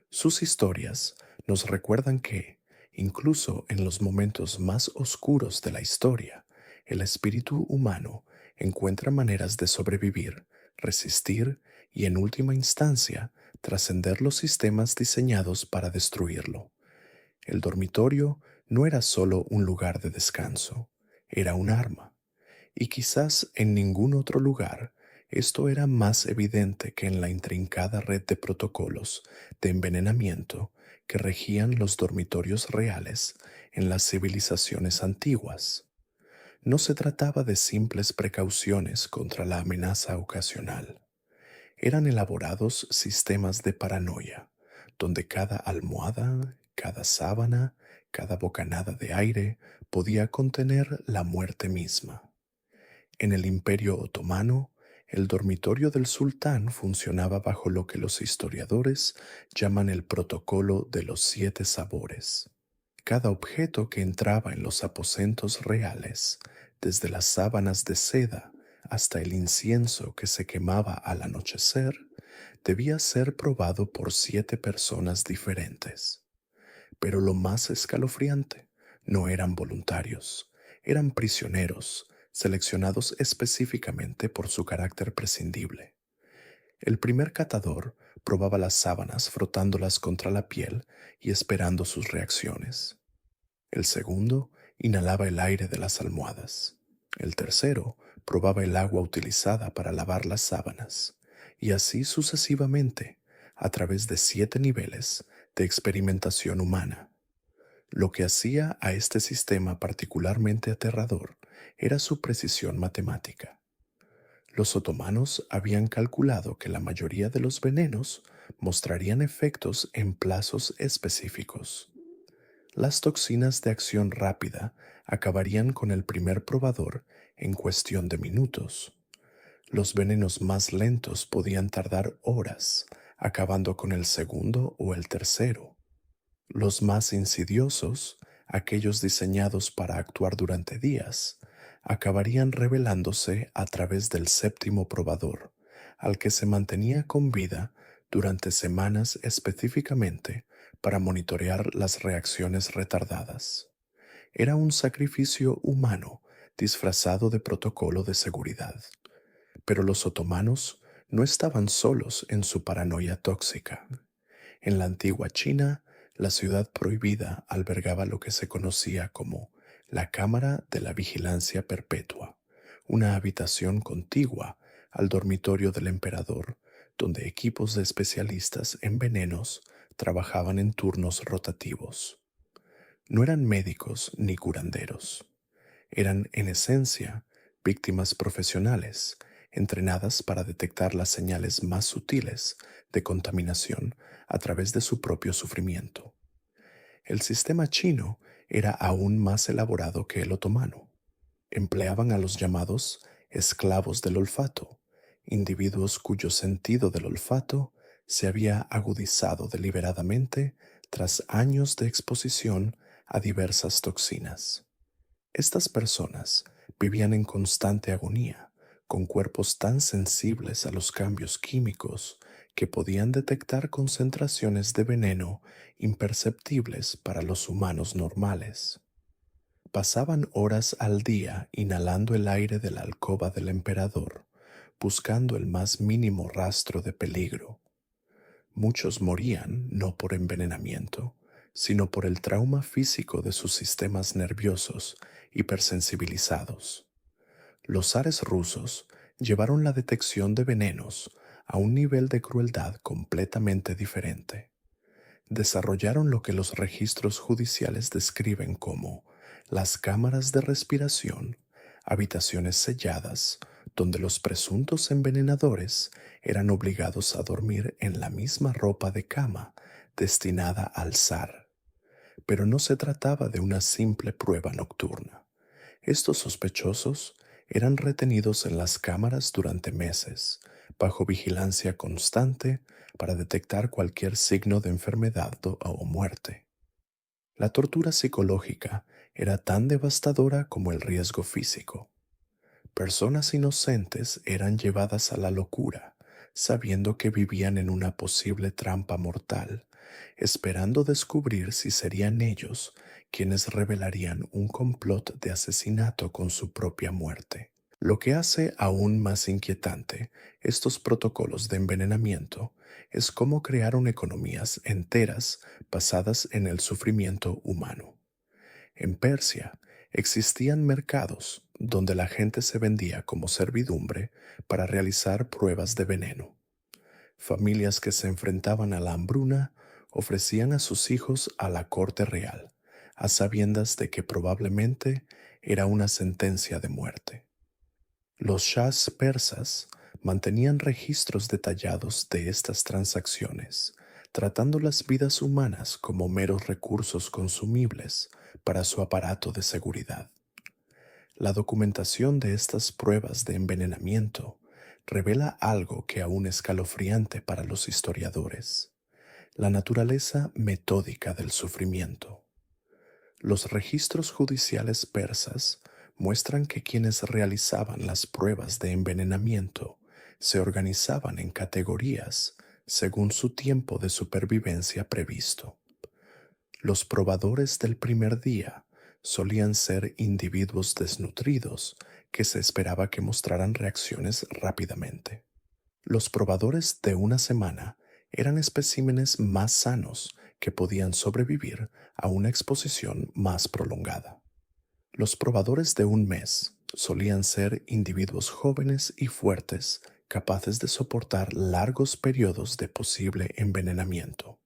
Sus historias nos recuerdan que, incluso en los momentos más oscuros de la historia, el espíritu humano encuentra maneras de sobrevivir, resistir y, en última instancia, trascender los sistemas diseñados para destruirlo. El dormitorio no era solo un lugar de descanso, era un arma. Y quizás en ningún otro lugar esto era más evidente que en la intrincada red de protocolos de envenenamiento que regían los dormitorios reales en las civilizaciones antiguas. No se trataba de simples precauciones contra la amenaza ocasional. Eran elaborados sistemas de paranoia, donde cada almohada, cada sábana, cada bocanada de aire podía contener la muerte misma. En el Imperio Otomano, el dormitorio del sultán funcionaba bajo lo que los historiadores llaman el protocolo de los 7 sabores. Cada objeto que entraba en los aposentos reales, desde las sábanas de seda hasta el incienso que se quemaba al anochecer, debía ser probado por 7 personas diferentes. Pero lo más escalofriante, no eran voluntarios, eran prisioneros, seleccionados específicamente por su carácter prescindible. El primer catador probaba las sábanas frotándolas contra la piel y esperando sus reacciones. El segundo inhalaba el aire de las almohadas. El tercero probaba el agua utilizada para lavar las sábanas. Y así sucesivamente, a través de 7 niveles de experimentación humana. Lo que hacía a este sistema particularmente aterrador era su precisión matemática. Los otomanos habían calculado que la mayoría de los venenos mostrarían efectos en plazos específicos. Las toxinas de acción rápida acabarían con el primer probador en cuestión de minutos. Los venenos más lentos podían tardar horas, acabando con el segundo o el tercero. Los más insidiosos, aquellos diseñados para actuar durante días, acabarían revelándose a través del séptimo probador, al que se mantenía con vida durante semanas específicamente para monitorear las reacciones retardadas. Era un sacrificio humano disfrazado de protocolo de seguridad. Pero los otomanos no estaban solos en su paranoia tóxica. En la antigua China, la ciudad prohibida albergaba lo que se conocía como la Cámara de la Vigilancia Perpetua, una habitación contigua al dormitorio del emperador, donde equipos de especialistas en venenos trabajaban en turnos rotativos. No eran médicos ni curanderos. Eran, en esencia, víctimas profesionales, entrenadas para detectar las señales más sutiles de contaminación a través de su propio sufrimiento. El sistema chino era aún más elaborado que el otomano. Empleaban a los llamados esclavos del olfato, individuos cuyo sentido del olfato se había agudizado deliberadamente tras años de exposición a diversas toxinas. Estas personas vivían en constante agonía, con cuerpos tan sensibles a los cambios químicos que podían detectar concentraciones de veneno imperceptibles para los humanos normales. Pasaban horas al día inhalando el aire de la alcoba del emperador, buscando el más mínimo rastro de peligro. Muchos morían no por envenenamiento, sino por el trauma físico de sus sistemas nerviosos hipersensibilizados. Los zares rusos llevaron la detección de venenos a un nivel de crueldad completamente diferente. Desarrollaron lo que los registros judiciales describen como las cámaras de respiración, habitaciones selladas, donde los presuntos envenenadores eran obligados a dormir en la misma ropa de cama destinada al zar. Pero no se trataba de una simple prueba nocturna. Estos sospechosos eran retenidos en las cámaras durante meses, bajo vigilancia constante para detectar cualquier signo de enfermedad o muerte. La tortura psicológica era tan devastadora como el riesgo físico. Personas inocentes eran llevadas a la locura, sabiendo que vivían en una posible trampa mortal, esperando descubrir si serían ellos quienes revelarían un complot de asesinato con su propia muerte. Lo que hace aún más inquietante estos protocolos de envenenamiento es cómo crearon economías enteras basadas en el sufrimiento humano. En Persia existían mercados donde la gente se vendía como servidumbre para realizar pruebas de veneno. Familias que se enfrentaban a la hambruna ofrecían a sus hijos a la corte real, a sabiendas de que probablemente era una sentencia de muerte. Los shahs persas mantenían registros detallados de estas transacciones, tratando las vidas humanas como meros recursos consumibles para su aparato de seguridad. La documentación de estas pruebas de envenenamiento revela algo que aún es escalofriante para los historiadores: la naturaleza metódica del sufrimiento. Los registros judiciales persas muestran que quienes realizaban las pruebas de envenenamiento se organizaban en categorías según su tiempo de supervivencia previsto. Los probadores del primer día solían ser individuos desnutridos que se esperaba que mostraran reacciones rápidamente. Los probadores de una semana eran especímenes más sanos que podían sobrevivir a una exposición más prolongada. Los probadores de un mes solían ser individuos jóvenes y fuertes, capaces de soportar largos periodos de posible envenenamiento.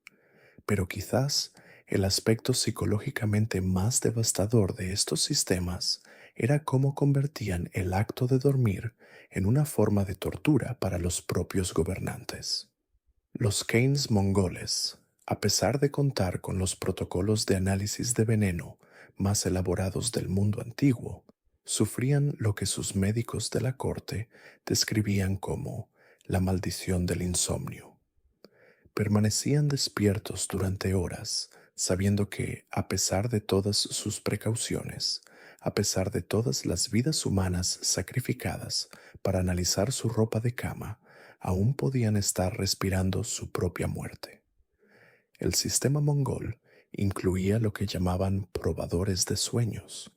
Pero quizás el aspecto psicológicamente más devastador de estos sistemas era cómo convertían el acto de dormir en una forma de tortura para los propios gobernantes. Los Keynes mongoles, a pesar de contar con los protocolos de análisis de veneno más elaborados del mundo antiguo, sufrían lo que sus médicos de la corte describían como la maldición del insomnio. Permanecían despiertos durante horas, sabiendo que, a pesar de todas sus precauciones, a pesar de todas las vidas humanas sacrificadas para analizar su ropa de cama, aún podían estar respirando su propia muerte. El sistema mongol incluía lo que llamaban probadores de sueños,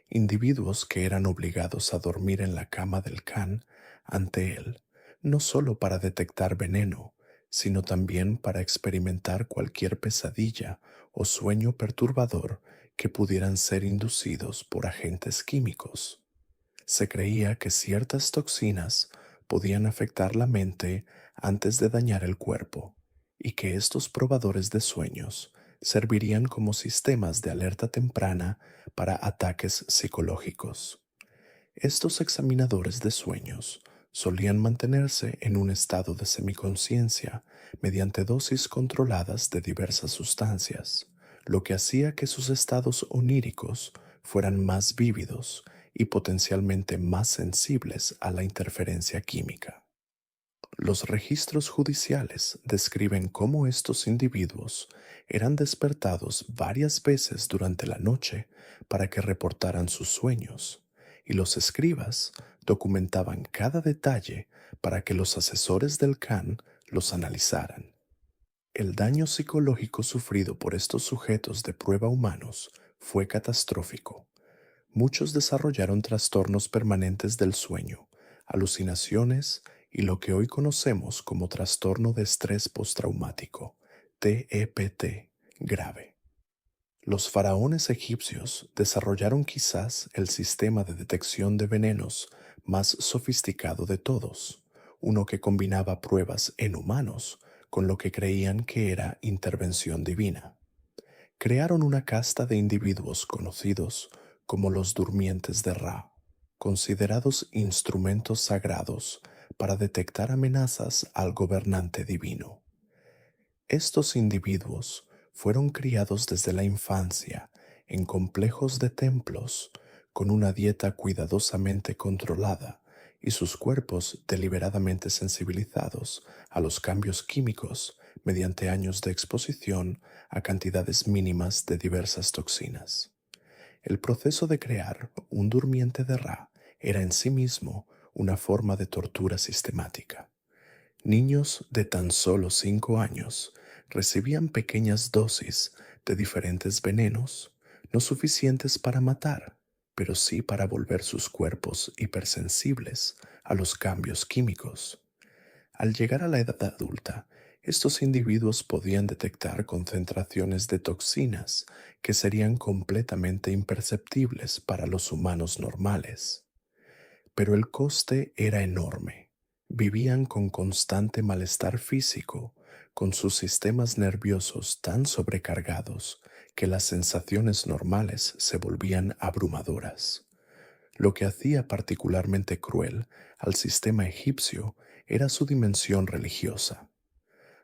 individuos que eran obligados a dormir en la cama del Khan ante él, no solo para detectar veneno, sino también para experimentar cualquier pesadilla o sueño perturbador que pudieran ser inducidos por agentes químicos. Se creía que ciertas toxinas podían afectar la mente antes de dañar el cuerpo, y que estos probadores de sueños servirían como sistemas de alerta temprana para ataques psicológicos. Estos examinadores de sueños solían mantenerse en un estado de semiconciencia mediante dosis controladas de diversas sustancias, lo que hacía que sus estados oníricos fueran más vívidos y potencialmente más sensibles a la interferencia química. Los registros judiciales describen cómo estos individuos eran despertados varias veces durante la noche para que reportaran sus sueños, y los escribas documentaban cada detalle para que los asesores del Khan los analizaran. El daño psicológico sufrido por estos sujetos de prueba humanos fue catastrófico. Muchos desarrollaron trastornos permanentes del sueño, alucinaciones y lo que hoy conocemos como trastorno de estrés postraumático, TEPT, grave. Los faraones egipcios desarrollaron quizás el sistema de detección de venenos más sofisticado de todos, uno que combinaba pruebas en humanos con lo que creían que era intervención divina. Crearon una casta de individuos conocidos como los durmientes de Ra, considerados instrumentos sagrados para detectar amenazas al gobernante divino. Estos individuos fueron criados desde la infancia en complejos de templos, con una dieta cuidadosamente controlada y sus cuerpos deliberadamente sensibilizados a los cambios químicos mediante años de exposición a cantidades mínimas de diversas toxinas. El proceso de crear un durmiente de Ra era en sí mismo una forma de tortura sistemática. Niños de tan solo 5 años recibían pequeñas dosis de diferentes venenos, no suficientes para matar, pero sí para volver sus cuerpos hipersensibles a los cambios químicos. Al llegar a la edad adulta, estos individuos podían detectar concentraciones de toxinas que serían completamente imperceptibles para los humanos normales. Pero el coste era enorme. Vivían con constante malestar físico, con sus sistemas nerviosos tan sobrecargados que las sensaciones normales se volvían abrumadoras. Lo que hacía particularmente cruel al sistema egipcio era su dimensión religiosa.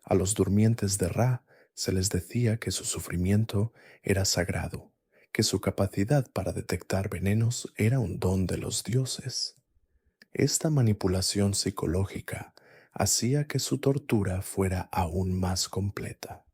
A los durmientes de Ra se les decía que su sufrimiento era sagrado, que su capacidad para detectar venenos era un don de los dioses. Esta manipulación psicológica hacía que su tortura fuera aún más completa.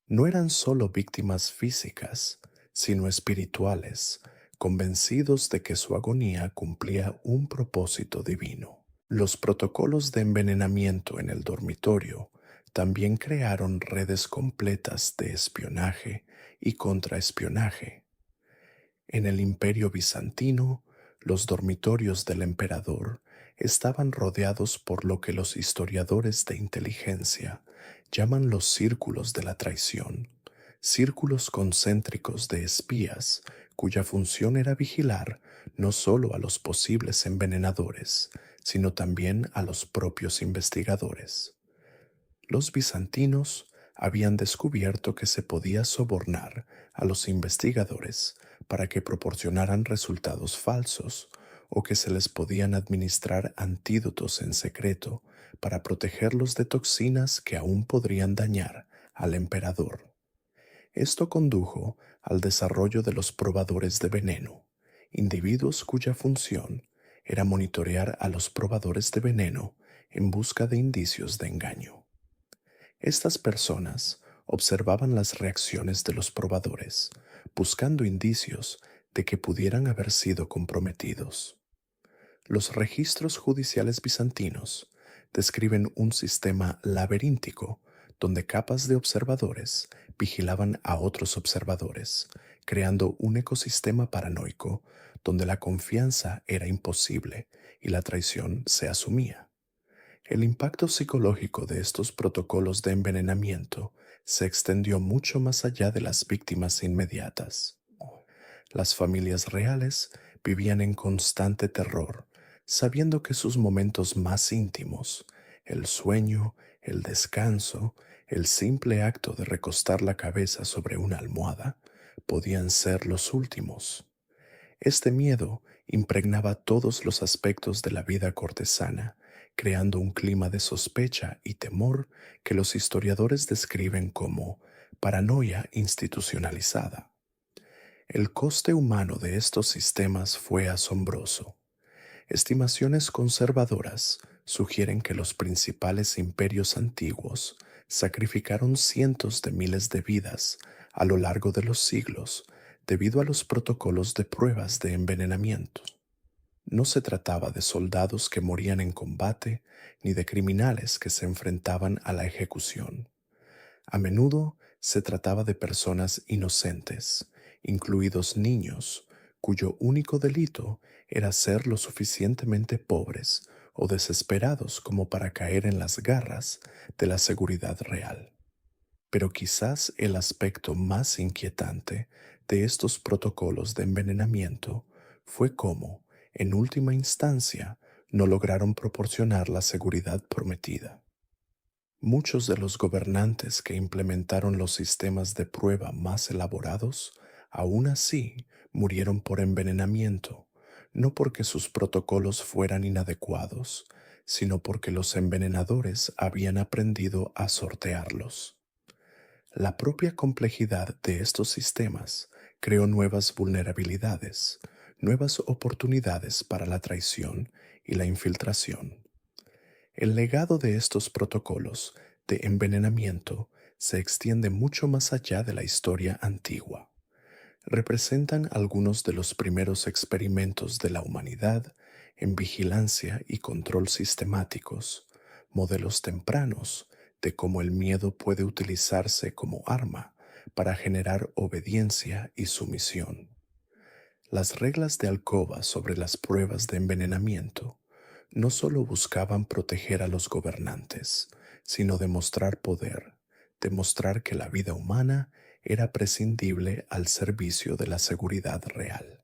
No eran solo víctimas físicas, sino espirituales, convencidos de que su agonía cumplía un propósito divino. Los protocolos de envenenamiento en el dormitorio también crearon redes completas de espionaje y contraespionaje. En el Imperio bizantino, los dormitorios del emperador estaban rodeados por lo que los historiadores de inteligencia llaman los círculos de la traición, círculos concéntricos de espías cuya función era vigilar no solo a los posibles envenenadores, sino también a los propios investigadores. Los bizantinos habían descubierto que se podía sobornar a los investigadores para que proporcionaran resultados falsos o que se les podían administrar antídotos en secreto para protegerlos de toxinas que aún podrían dañar al emperador. Esto condujo al desarrollo de los probadores de veneno, individuos cuya función era monitorear a los probadores de veneno en busca de indicios de engaño. Estas personas observaban las reacciones de los probadores, buscando indicios de que pudieran haber sido comprometidos. Los registros judiciales bizantinos describen un sistema laberíntico donde capas de observadores vigilaban a otros observadores, creando un ecosistema paranoico donde la confianza era imposible y la traición se asumía. El impacto psicológico de estos protocolos de envenenamiento se extendió mucho más allá de las víctimas inmediatas. Las familias reales vivían en constante terror, sabiendo que sus momentos más íntimos, el sueño, el descanso, el simple acto de recostar la cabeza sobre una almohada, podían ser los últimos. Este miedo impregnaba todos los aspectos de la vida cortesana, creando un clima de sospecha y temor que los historiadores describen como paranoia institucionalizada. El coste humano de estos sistemas fue asombroso. Estimaciones conservadoras sugieren que los principales imperios antiguos sacrificaron cientos de miles de vidas a lo largo de los siglos debido a los protocolos de pruebas de envenenamiento. No se trataba de soldados que morían en combate ni de criminales que se enfrentaban a la ejecución. A menudo se trataba de personas inocentes, incluidos niños, cuyo único delito era ser lo suficientemente pobres o desesperados como para caer en las garras de la seguridad real. Pero quizás el aspecto más inquietante de estos protocolos de envenenamiento fue cómo, en última instancia, no lograron proporcionar la seguridad prometida. Muchos de los gobernantes que implementaron los sistemas de prueba más elaborados, aún así, murieron por envenenamiento, no porque sus protocolos fueran inadecuados, sino porque los envenenadores habían aprendido a sortearlos. La propia complejidad de estos sistemas creó nuevas vulnerabilidades, nuevas oportunidades para la traición y la infiltración. El legado de estos protocolos de envenenamiento se extiende mucho más allá de la historia antigua. Representan algunos de los primeros experimentos de la humanidad en vigilancia y control sistemáticos, modelos tempranos de cómo el miedo puede utilizarse como arma para generar obediencia y sumisión. Las reglas de alcoba sobre las pruebas de envenenamiento no solo buscaban proteger a los gobernantes, sino demostrar poder, demostrar que la vida humana era prescindible al servicio de la seguridad real.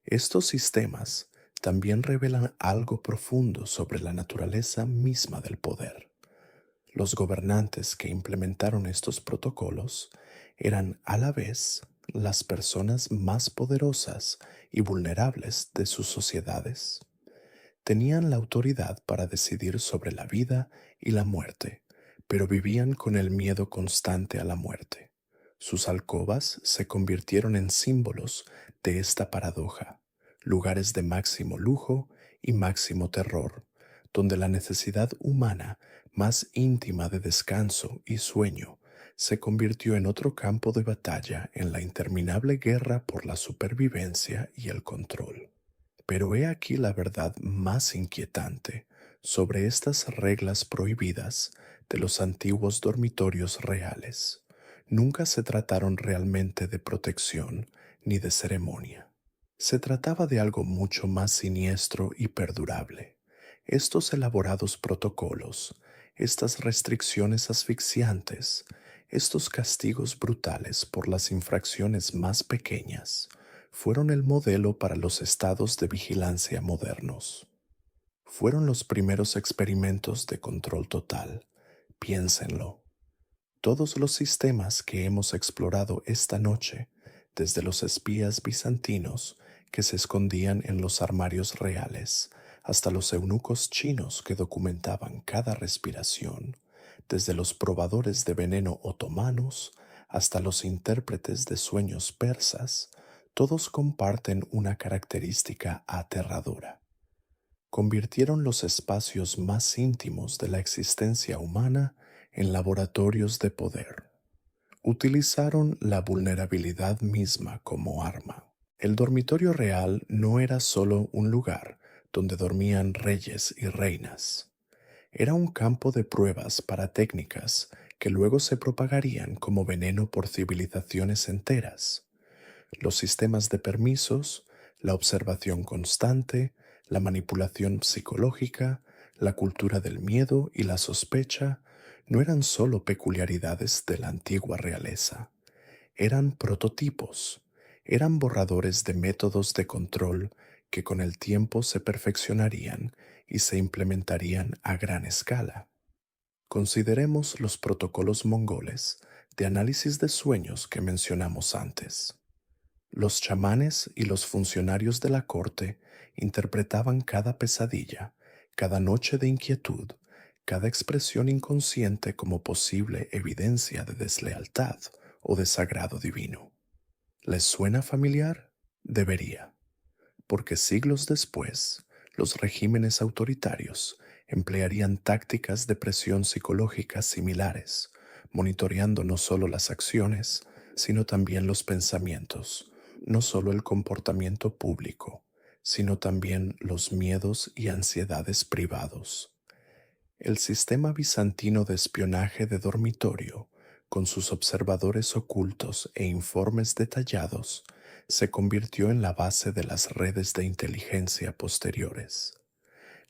Estos sistemas también revelan algo profundo sobre la naturaleza misma del poder. Los gobernantes que implementaron estos protocolos eran a la vez las personas más poderosas y vulnerables de sus sociedades. Tenían la autoridad para decidir sobre la vida y la muerte, pero vivían con el miedo constante a la muerte. Sus alcobas se convirtieron en símbolos de esta paradoja, lugares de máximo lujo y máximo terror, donde la necesidad humana más íntima de descanso y sueño se convirtió en otro campo de batalla en la interminable guerra por la supervivencia y el control. Pero he aquí la verdad más inquietante sobre estas reglas prohibidas de los antiguos dormitorios reales. Nunca se trataron realmente de protección ni de ceremonia. Se trataba de algo mucho más siniestro y perdurable. Estos elaborados protocolos, estas restricciones asfixiantes, estos castigos brutales por las infracciones más pequeñas, fueron el modelo para los estados de vigilancia modernos. Fueron los primeros experimentos de control total. Piénsenlo. Todos los sistemas que hemos explorado esta noche, desde los espías bizantinos que se escondían en los armarios reales, hasta los eunucos chinos que documentaban cada respiración, desde los probadores de veneno otomanos hasta los intérpretes de sueños persas, todos comparten una característica aterradora. Convirtieron los espacios más íntimos de la existencia humana en laboratorios de poder. Utilizaron la vulnerabilidad misma como arma. El dormitorio real no era solo un lugar donde dormían reyes y reinas. Era un campo de pruebas para técnicas que luego se propagarían como veneno por civilizaciones enteras. Los sistemas de permisos, la observación constante, la manipulación psicológica, la cultura del miedo y la sospecha no eran solo peculiaridades de la antigua realeza, eran prototipos, eran borradores de métodos de control que con el tiempo se perfeccionarían y se implementarían a gran escala. Consideremos los protocolos mongoles de análisis de sueños que mencionamos antes. Los chamanes y los funcionarios de la corte interpretaban cada pesadilla, cada noche de inquietud, cada expresión inconsciente como posible evidencia de deslealtad o desagrado divino. ¿Les suena familiar? Debería, porque siglos después, los regímenes autoritarios emplearían tácticas de presión psicológica similares, monitoreando no solo las acciones, sino también los pensamientos, no solo el comportamiento público, sino también los miedos y ansiedades privados. El sistema bizantino de espionaje de dormitorio, con sus observadores ocultos e informes detallados, se convirtió en la base de las redes de inteligencia posteriores.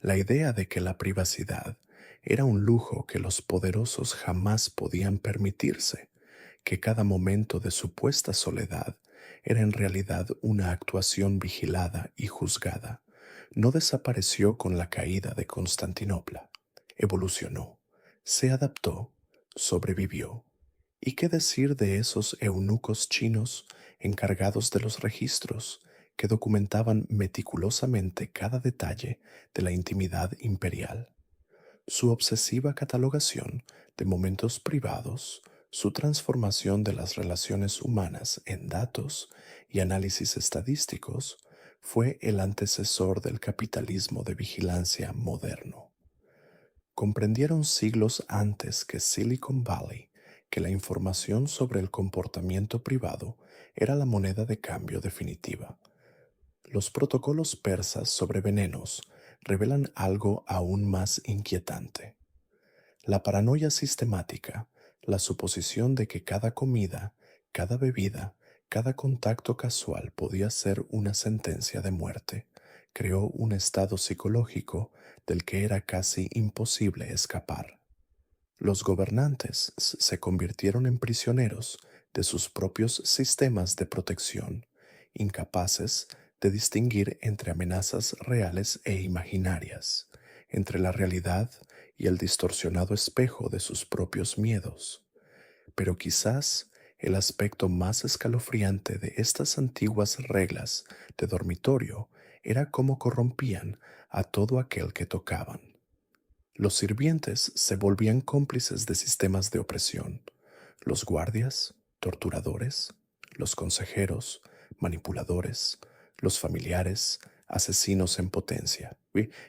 La idea de que la privacidad era un lujo que los poderosos jamás podían permitirse, que cada momento de supuesta soledad era en realidad una actuación vigilada y juzgada, no desapareció con la caída de Constantinopla. Evolucionó, se adaptó, sobrevivió. ¿Y qué decir de esos eunucos chinos encargados de los registros que documentaban meticulosamente cada detalle de la intimidad imperial? Su obsesiva catalogación de momentos privados, su transformación de las relaciones humanas en datos y análisis estadísticos fue el antecesor del capitalismo de vigilancia moderno. Comprendieron siglos antes que Silicon Valley que la información sobre el comportamiento privado era la moneda de cambio definitiva. Los protocolos persas sobre venenos revelan algo aún más inquietante. La paranoia sistemática, la suposición de que cada comida, cada bebida, cada contacto casual podía ser una sentencia de muerte, creó un estado psicológico del que era casi imposible escapar. Los gobernantes se convirtieron en prisioneros de sus propios sistemas de protección, incapaces de distinguir entre amenazas reales e imaginarias, entre la realidad y el distorsionado espejo de sus propios miedos. Pero quizás el aspecto más escalofriante de estas antiguas reglas de dormitorio era cómo corrompían a todo aquel que tocaban. Los sirvientes se volvían cómplices de sistemas de opresión. Los guardias, torturadores, los consejeros, manipuladores, los familiares, asesinos en potencia,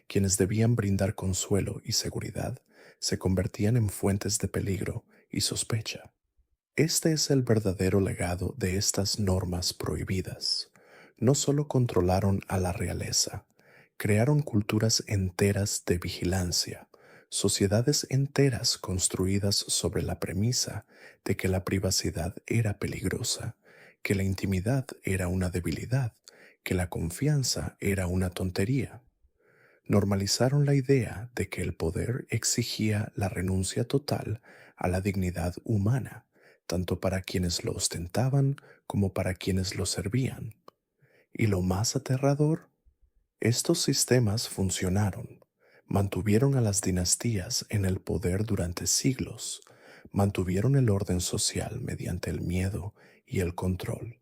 quienes debían brindar consuelo y seguridad, se convertían en fuentes de peligro y sospecha. Este es el verdadero legado de estas normas prohibidas. No solo controlaron a la realeza, crearon culturas enteras de vigilancia, sociedades enteras construidas sobre la premisa de que la privacidad era peligrosa, que la intimidad era una debilidad, que la confianza era una tontería. Normalizaron la idea de que el poder exigía la renuncia total a la dignidad humana, tanto para quienes lo ostentaban como para quienes lo servían. Y lo más aterrador, estos sistemas funcionaron, mantuvieron a las dinastías en el poder durante siglos, mantuvieron el orden social mediante el miedo y el control,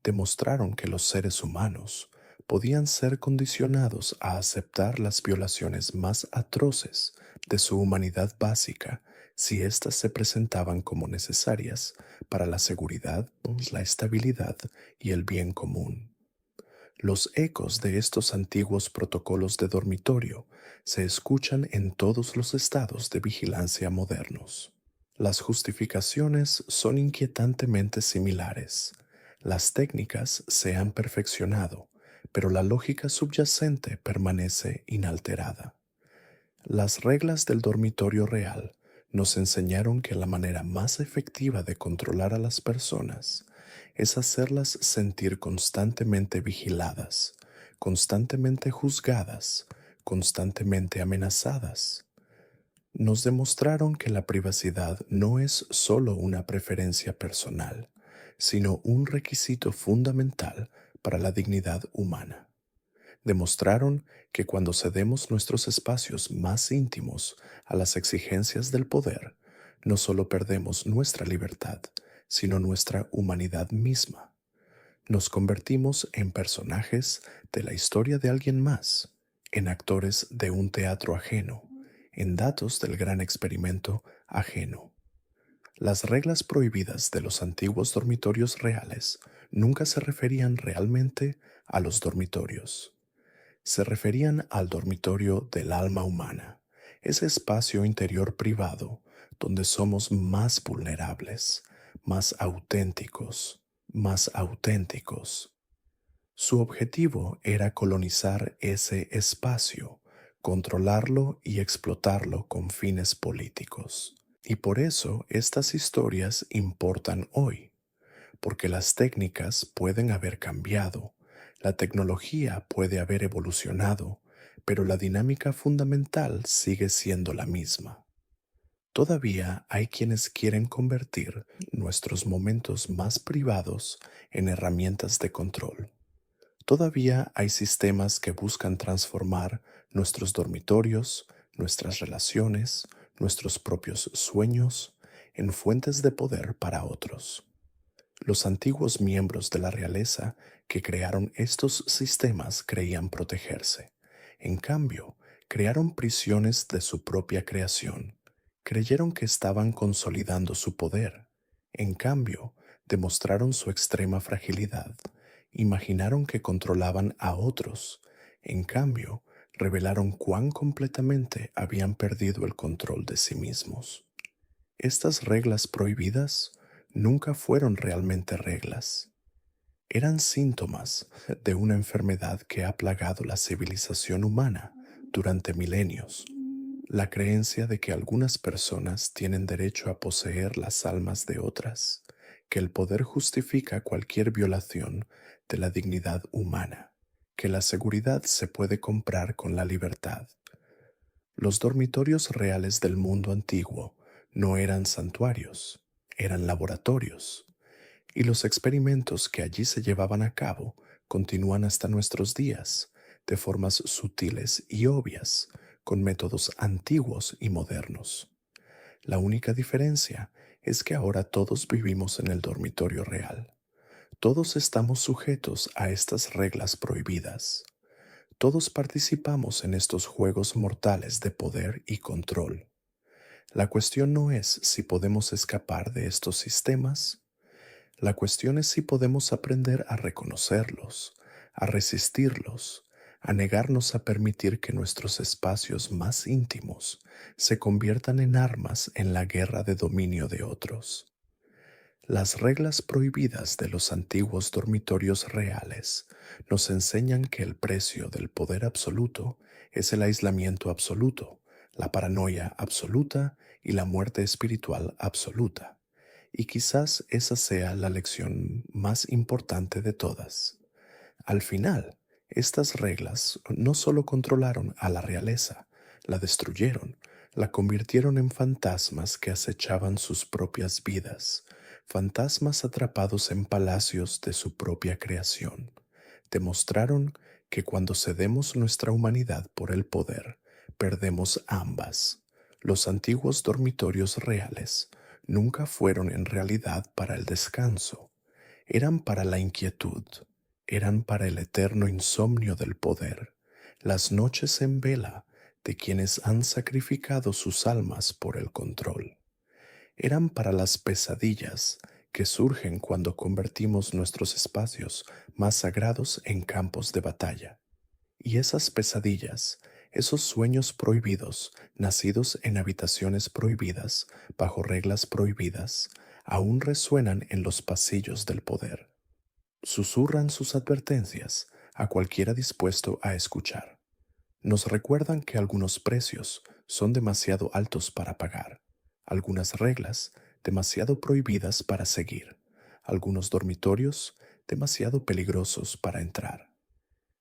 demostraron que los seres humanos podían ser condicionados a aceptar las violaciones más atroces de su humanidad básica si éstas se presentaban como necesarias para la seguridad, la estabilidad y el bien común. Los ecos de estos antiguos protocolos de dormitorio se escuchan en todos los estados de vigilancia modernos. Las justificaciones son inquietantemente similares. Las técnicas se han perfeccionado, pero la lógica subyacente permanece inalterada. Las reglas del dormitorio real nos enseñaron que la manera más efectiva de controlar a las personas es hacerlas sentir constantemente vigiladas, constantemente juzgadas, constantemente amenazadas. Nos demostraron que la privacidad no es solo una preferencia personal, sino un requisito fundamental para la dignidad humana. Demostraron que cuando cedemos nuestros espacios más íntimos a las exigencias del poder, no solo perdemos nuestra libertad, sino nuestra humanidad misma. Nos convertimos en personajes de la historia de alguien más, en actores de un teatro ajeno, en datos del gran experimento ajeno. Las reglas prohibidas de los antiguos dormitorios reales nunca se referían realmente a los dormitorios. Se referían al dormitorio del alma humana, ese espacio interior privado donde somos más vulnerables, más auténticos, más auténticos. Su objetivo era colonizar ese espacio, controlarlo y explotarlo con fines políticos. Y por eso estas historias importan hoy, porque las técnicas pueden haber cambiado, la tecnología puede haber evolucionado, pero la dinámica fundamental sigue siendo la misma. Todavía hay quienes quieren convertir nuestros momentos más privados en herramientas de control. Todavía hay sistemas que buscan transformar nuestros dormitorios, nuestras relaciones, nuestros propios sueños en fuentes de poder para otros. Los antiguos miembros de la realeza que crearon estos sistemas creían protegerse. En cambio, crearon prisiones de su propia creación. Creyeron que estaban consolidando su poder. En cambio, demostraron su extrema fragilidad. Imaginaron que controlaban a otros. En cambio, revelaron cuán completamente habían perdido el control de sí mismos. Estas reglas prohibidas nunca fueron realmente reglas. Eran síntomas de una enfermedad que ha plagado la civilización humana durante milenios. La creencia de que algunas personas tienen derecho a poseer las almas de otras, que el poder justifica cualquier violación de la dignidad humana, que la seguridad se puede comprar con la libertad. Los dormitorios reales del mundo antiguo no eran santuarios, eran laboratorios, y los experimentos que allí se llevaban a cabo continúan hasta nuestros días, de formas sutiles y obvias, con métodos antiguos y modernos. La única diferencia es que ahora todos vivimos en el dormitorio real. Todos estamos sujetos a estas reglas prohibidas. Todos participamos en estos juegos mortales de poder y control. La cuestión no es si podemos escapar de estos sistemas. La cuestión es si podemos aprender a reconocerlos, a resistirlos, a negarnos a permitir que nuestros espacios más íntimos se conviertan en armas en la guerra de dominio de otros. Las reglas prohibidas de los antiguos dormitorios reales nos enseñan que el precio del poder absoluto es el aislamiento absoluto, la paranoia absoluta y la muerte espiritual absoluta. Y quizás esa sea la lección más importante de todas. Al final, Estas reglas no solo controlaron a la realeza, la destruyeron, la convirtieron en fantasmas que acechaban sus propias vidas, fantasmas atrapados en palacios de su propia creación. Demostraron que cuando cedemos nuestra humanidad por el poder, perdemos ambas. Los antiguos dormitorios reales nunca fueron en realidad para el descanso, eran para la inquietud, eran para el eterno insomnio del poder, las noches en vela de quienes han sacrificado sus almas por el control. Eran para las pesadillas que surgen cuando convertimos nuestros espacios más sagrados en campos de batalla. Y esas pesadillas, esos sueños prohibidos, nacidos en habitaciones prohibidas, bajo reglas prohibidas, aún resuenan en los pasillos del poder. Susurran sus advertencias a cualquiera dispuesto a escuchar. Nos recuerdan que algunos precios son demasiado altos para pagar, algunas reglas demasiado prohibidas para seguir, algunos dormitorios demasiado peligrosos para entrar.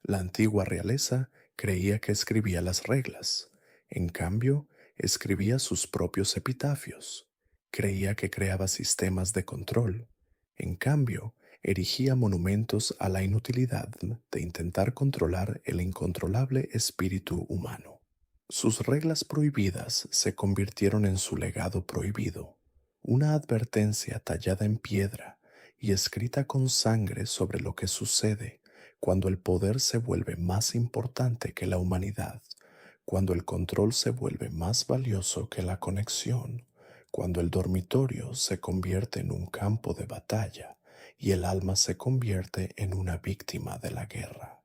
La antigua realeza creía que escribía las reglas, en cambio, escribía sus propios epitafios. Creía que creaba sistemas de control, en cambio, erigía monumentos a la inutilidad de intentar controlar el incontrolable espíritu humano. Sus reglas prohibidas se convirtieron en su legado prohibido, una advertencia tallada en piedra y escrita con sangre sobre lo que sucede cuando el poder se vuelve más importante que la humanidad, cuando el control se vuelve más valioso que la conexión, cuando el dormitorio se convierte en un campo de batalla y el alma se convierte en una víctima de la guerra.